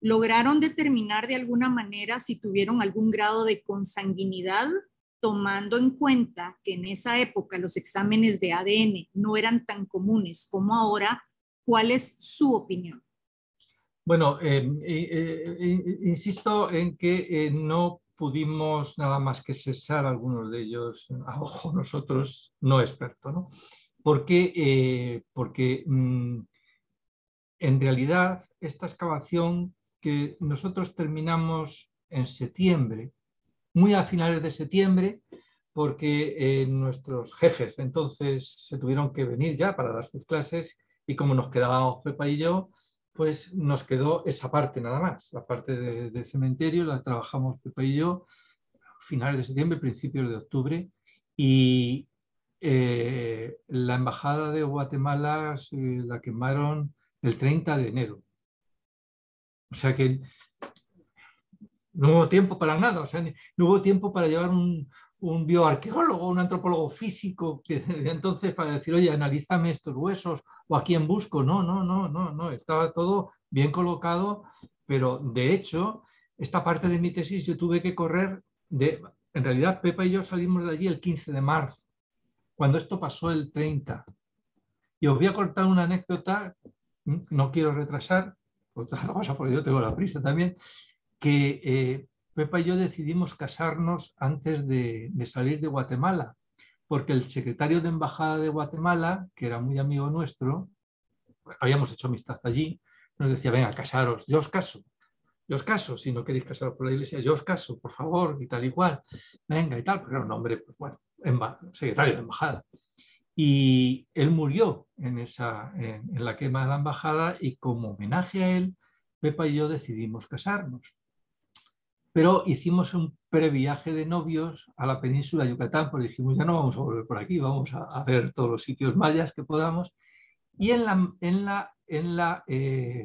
¿lograron determinar de alguna manera si tuvieron algún grado de consanguinidad, tomando en cuenta que en esa época los exámenes de ADN no eran tan comunes como ahora? ¿Cuál es su opinión? Bueno, insisto en que no pudimos nada más que cesar algunos de ellos a ojo nosotros no expertos, ¿no? Porque en realidad esta excavación que nosotros terminamos en septiembre, muy a finales de septiembre, porque nuestros jefes entonces se tuvieron que venir ya para dar sus clases y como nos quedábamos Pepa y yo, pues nos quedó esa parte nada más, la parte del cementerio la trabajamos Pepa y yo a finales de septiembre, principios de octubre, y la embajada de Guatemala la quemaron el 30 de enero. O sea que no hubo tiempo para nada, o sea, no hubo tiempo para llevar un bioarqueólogo, un antropólogo físico, que entonces para decir, oye, analízame estos huesos o a quién busco. No, estaba todo bien colocado, pero de hecho, esta parte de mi tesis yo tuve que correr en realidad Pepa y yo salimos de allí el 15 de marzo, cuando esto pasó el 30. Y os voy a contar una anécdota, no quiero retrasar, otra cosa porque yo tengo la prisa también, que Pepa y yo decidimos casarnos antes de salir de Guatemala, porque el secretario de embajada de Guatemala, que era muy amigo nuestro, habíamos hecho amistad allí, nos decía, venga, casaros, yo os caso, si no queréis casaros por la iglesia, yo os caso, por favor, y tal y cual, venga y tal, pero era un hombre, pues bueno, secretario de embajada. Y él murió en la quema de la embajada y como homenaje a él, Pepa y yo decidimos casarnos. Pero hicimos un previaje de novios a la península de Yucatán, porque dijimos, ya no vamos a volver por aquí, vamos a ver todos los sitios mayas que podamos. Y en la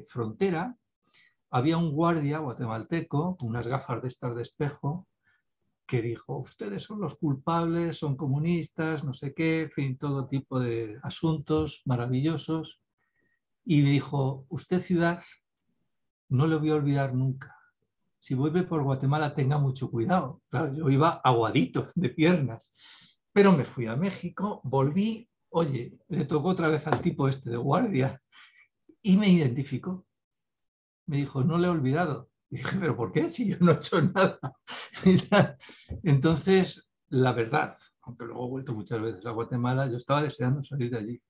frontera había un guardia guatemalteco con unas gafas de estas de espejo que dijo, ustedes son los culpables, son comunistas, no sé qué, en fin, todo tipo de asuntos maravillosos. Y me dijo, usted ciudad, no le voy a olvidar nunca. Si vuelve por Guatemala tenga mucho cuidado. Claro, yo iba aguadito de piernas, pero me fui a México, volví, oye, le tocó otra vez al tipo este de guardia y me identificó. Me dijo, no le he olvidado. Y dije, ¿pero por qué? Si yo no he hecho nada. Entonces, la verdad, aunque luego he vuelto muchas veces a Guatemala, yo estaba deseando salir de allí.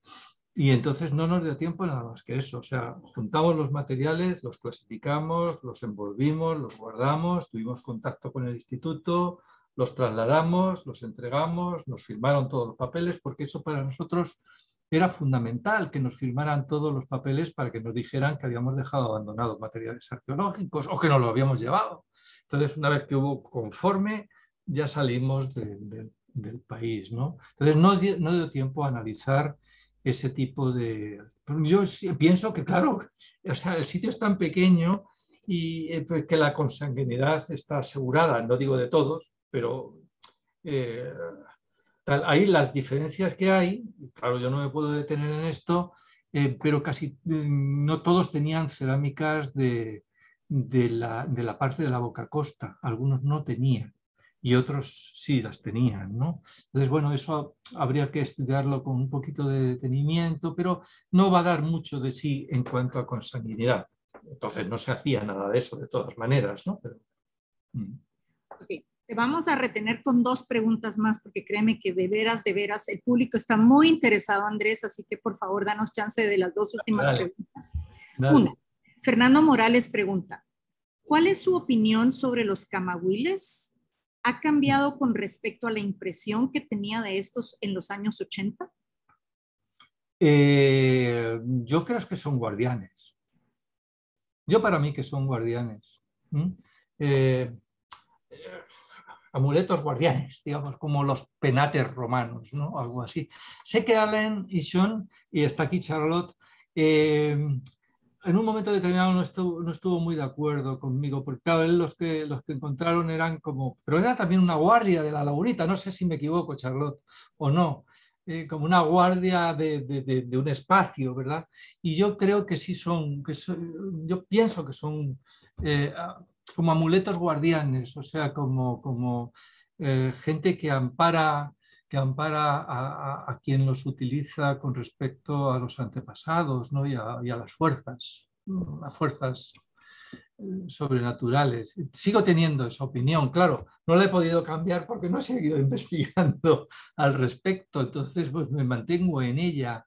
Y entonces no nos dio tiempo nada más que eso. O sea, juntamos los materiales, los clasificamos, los envolvimos, los guardamos, tuvimos contacto con el instituto, los trasladamos, los entregamos, nos firmaron todos los papeles, porque eso para nosotros era fundamental, que nos firmaran todos los papeles para que nos dijeran que habíamos dejado abandonados materiales arqueológicos o que nos lo habíamos llevado. Entonces, una vez que hubo conforme, ya salimos del país, ¿no? Entonces, no dio tiempo a analizar ese tipo de... Yo pienso que, claro, o sea, el sitio es tan pequeño y que la consanguinidad está asegurada, no digo de todos, pero Ahí las diferencias que hay, claro, yo no me puedo detener en esto, pero casi no todos tenían cerámicas de la parte de la Boca Costa, algunos no tenían y otros sí las tenían, ¿no? Entonces, bueno, eso habría que estudiarlo con un poquito de detenimiento, pero no va a dar mucho de sí en cuanto a consanguinidad. Entonces no se hacía nada de eso de todas maneras, ¿no? Pero, Ok, te vamos a retener con 2 preguntas más porque créeme que de veras, el público está muy interesado, Andrés, así que por favor danos chance de las 2 últimas preguntas. Dale. Una, Fernando Morales pregunta, ¿cuál es su opinión sobre los camagüiles? ¿Ha cambiado con respecto a la impresión que tenía de estos en los años 80? Yo creo que son guardianes. Yo para mí que son guardianes. Amuletos guardianes, digamos, como los penates romanos, ¿no? Algo así. Sé que Alain y Sean, y está aquí Charlotte, en un momento determinado no estuvo muy de acuerdo conmigo, porque claro, él los que encontraron eran como, pero era también una guardia de la lagunita, no sé si me equivoco, Charlotte, o no, como una guardia de un espacio, ¿verdad? Y yo creo que sí yo pienso que son como amuletos guardianes, o sea, como gente que ampara a quien los utiliza con respecto a los antepasados, ¿no? y a las fuerzas sobrenaturales. Sigo teniendo esa opinión, claro, no la he podido cambiar porque no he seguido investigando al respecto, entonces pues me mantengo en ella.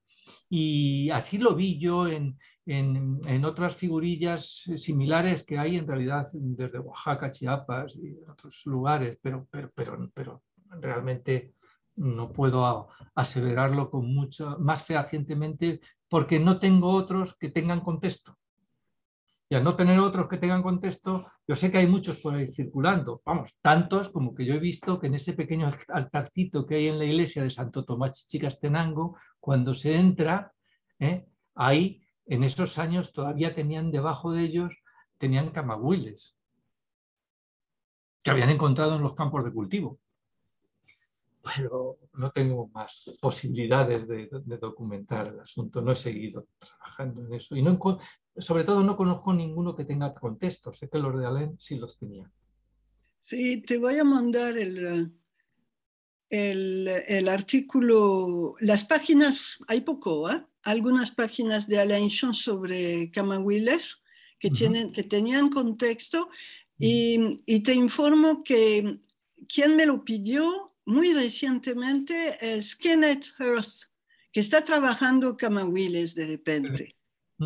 Y así lo vi yo en otras figurillas similares que hay en realidad desde Oaxaca, Chiapas y otros lugares, pero realmente no puedo aseverarlo con mucho más fehacientemente porque no tengo otros que tengan contexto. Y al no tener otros que tengan contexto, yo sé que hay muchos por ahí circulando, vamos, tantos como que yo he visto que en ese pequeño altarcito que hay en la iglesia de Santo Tomás Chichicastenango, cuando se entra, ahí en esos años todavía tenían debajo de ellos, tenían camagüiles que habían encontrado en los campos de cultivo. Pero no tengo más posibilidades de documentar el asunto, no he seguido trabajando en eso y sobre todo no conozco ninguno que tenga contexto, sé que los de Alain sí los tenían. Sí, te voy a mandar el artículo, las páginas, hay poco, ¿eh? Algunas páginas de Alain Sean sobre camagüiles que tenían contexto y te informo que quien me lo pidió muy recientemente es Kenneth Hurst, que está trabajando camagüiles de repente.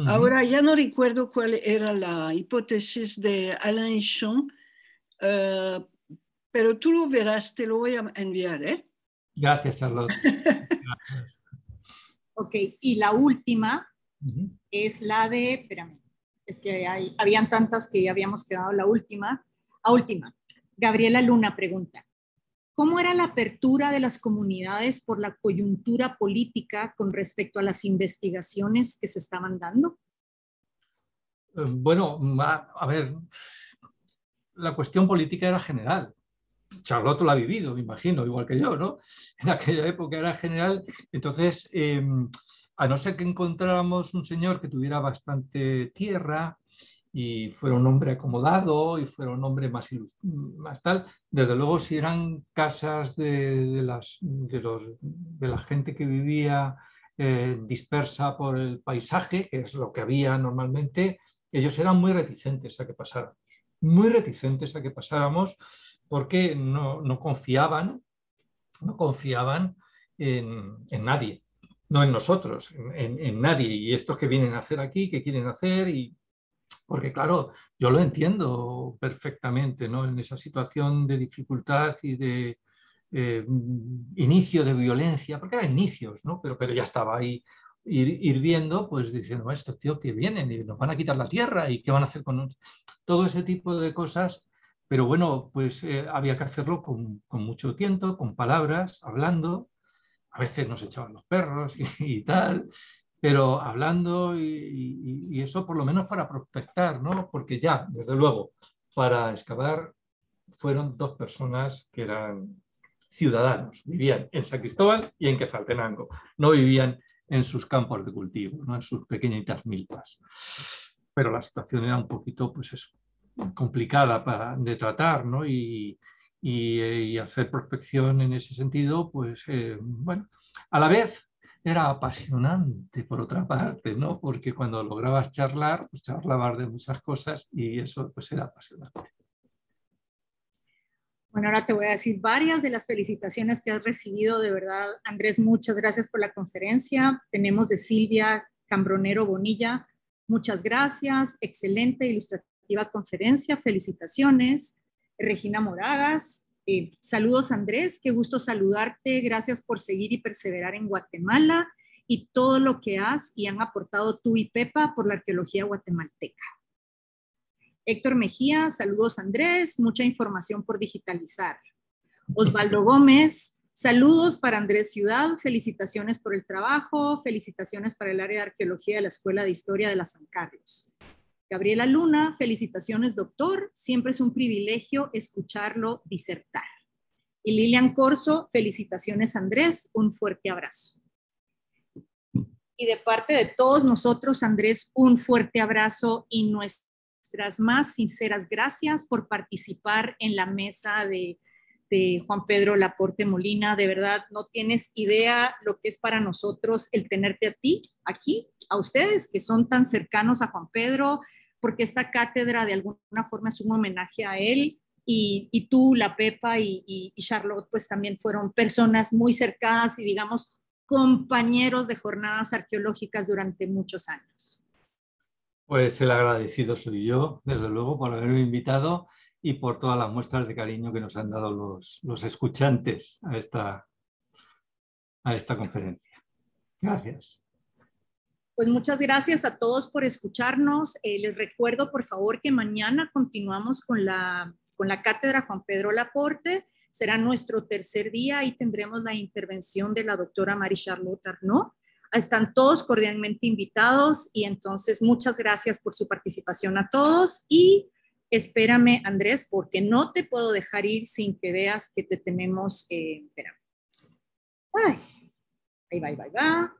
Ahora ya no recuerdo cuál era la hipótesis de Alain Sean, pero tú lo verás, te lo voy a enviar, ¿eh? Gracias, Charlotte. Gracias. Ok, y la última es la de, espérame, es que habían tantas que ya habíamos quedado la última. Gabriela Luna pregunta, ¿cómo era la apertura de las comunidades por la coyuntura política con respecto a las investigaciones que se estaban dando? Bueno, a ver, la cuestión política era general. Charlotte lo ha vivido, me imagino, igual que yo, ¿no? En aquella época era general. Entonces, a no ser que encontráramos un señor que tuviera bastante tierra y fuera un hombre acomodado y fuera un hombre más tal, desde luego si eran casas de la gente que vivía dispersa por el paisaje, que es lo que había normalmente, ellos eran muy reticentes a que pasáramos, muy reticentes a que pasáramos porque no confiaban en nadie, no en nosotros, en nadie. Y estos que vienen a hacer aquí, que quieren hacer, porque claro, yo lo entiendo perfectamente, ¿no? En esa situación de dificultad y de inicio de violencia, porque eran inicios, ¿no? Pero ya estaba ahí ir viendo, pues diciendo, estos tíos que vienen y nos van a quitar la tierra y qué van a hacer con nosotros. Todo ese tipo de cosas. Pero bueno, pues había que hacerlo con mucho tiento, con palabras, hablando. A veces nos echaban los perros y tal, pero hablando y eso por lo menos para prospectar, ¿no? Porque ya, desde luego, para excavar fueron 2 personas que eran ciudadanos, vivían en San Cristóbal y en Quetzaltenango, no vivían en sus campos de cultivo, ¿no? En sus pequeñitas milpas. Pero la situación era un poquito, pues eso, complicada de tratar, ¿no? Y hacer prospección en ese sentido, pues bueno, a la vez era apasionante por otra parte, ¿no? Porque cuando lograbas charlar, pues charlabas de muchas cosas y eso pues era apasionante. Bueno, ahora te voy a decir varias de las felicitaciones que has recibido. De verdad, Andrés, muchas gracias por la conferencia. Tenemos de Silvia Cambronero Bonilla, muchas gracias, excelente, ilustrativa conferencia, felicitaciones. Regina Moragas, saludos Andrés, qué gusto saludarte, gracias por seguir y perseverar en Guatemala y todo lo que has y han aportado tú y Pepa por la arqueología guatemalteca. Héctor Mejía, saludos Andrés, mucha información por digitalizar. Osvaldo Gómez, saludos para Andrés Ciudad, felicitaciones por el trabajo, felicitaciones para el área de arqueología de la Escuela de Historia de la San Carlos. Gabriela Luna, felicitaciones doctor, siempre es un privilegio escucharlo disertar. Y Lilian Corso, felicitaciones Andrés, un fuerte abrazo. Y de parte de todos nosotros, Andrés, un fuerte abrazo y nuestras más sinceras gracias por participar en la mesa de Juan Pedro Laporte Molina. De verdad, no tienes idea lo que es para nosotros el tenerte a ti aquí, a ustedes que son tan cercanos a Juan Pedro, porque esta cátedra de alguna forma es un homenaje a él y tú, la Pepa y Charlotte, pues también fueron personas muy cercanas y digamos compañeros de jornadas arqueológicas durante muchos años. Pues el agradecido soy yo, desde luego, por haberme invitado y por todas las muestras de cariño que nos han dado los escuchantes a esta conferencia. Gracias. Pues muchas gracias a todos por escucharnos. Les recuerdo, por favor, que mañana continuamos con la cátedra Juan Pedro Laporte. Será nuestro tercer día y tendremos la intervención de la doctora Marie Charlotte Arnaud. Están todos cordialmente invitados y entonces muchas gracias por su participación a todos y espérame, Andrés, porque no te puedo dejar ir sin que veas que te tenemos, espérame. Ay, ahí va.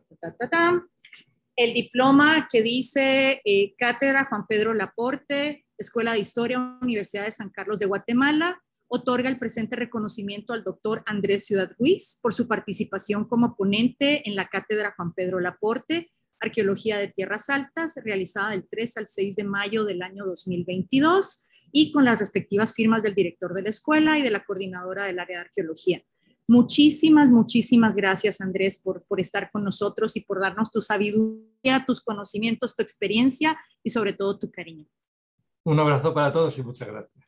El diploma que dice Cátedra Juan Pedro Laporte, Escuela de Historia, Universidad de San Carlos de Guatemala, otorga el presente reconocimiento al doctor Andrés Ciudad Ruiz por su participación como ponente en la Cátedra Juan Pedro Laporte, Arqueología de Tierras Altas, realizada del 3 al 6 de mayo del año 2022 y con las respectivas firmas del director de la escuela y de la coordinadora del área de arqueología. Muchísimas gracias, Andrés, por estar con nosotros y por darnos tu sabiduría, tus conocimientos, tu experiencia y sobre todo tu cariño. Un abrazo para todos y muchas gracias.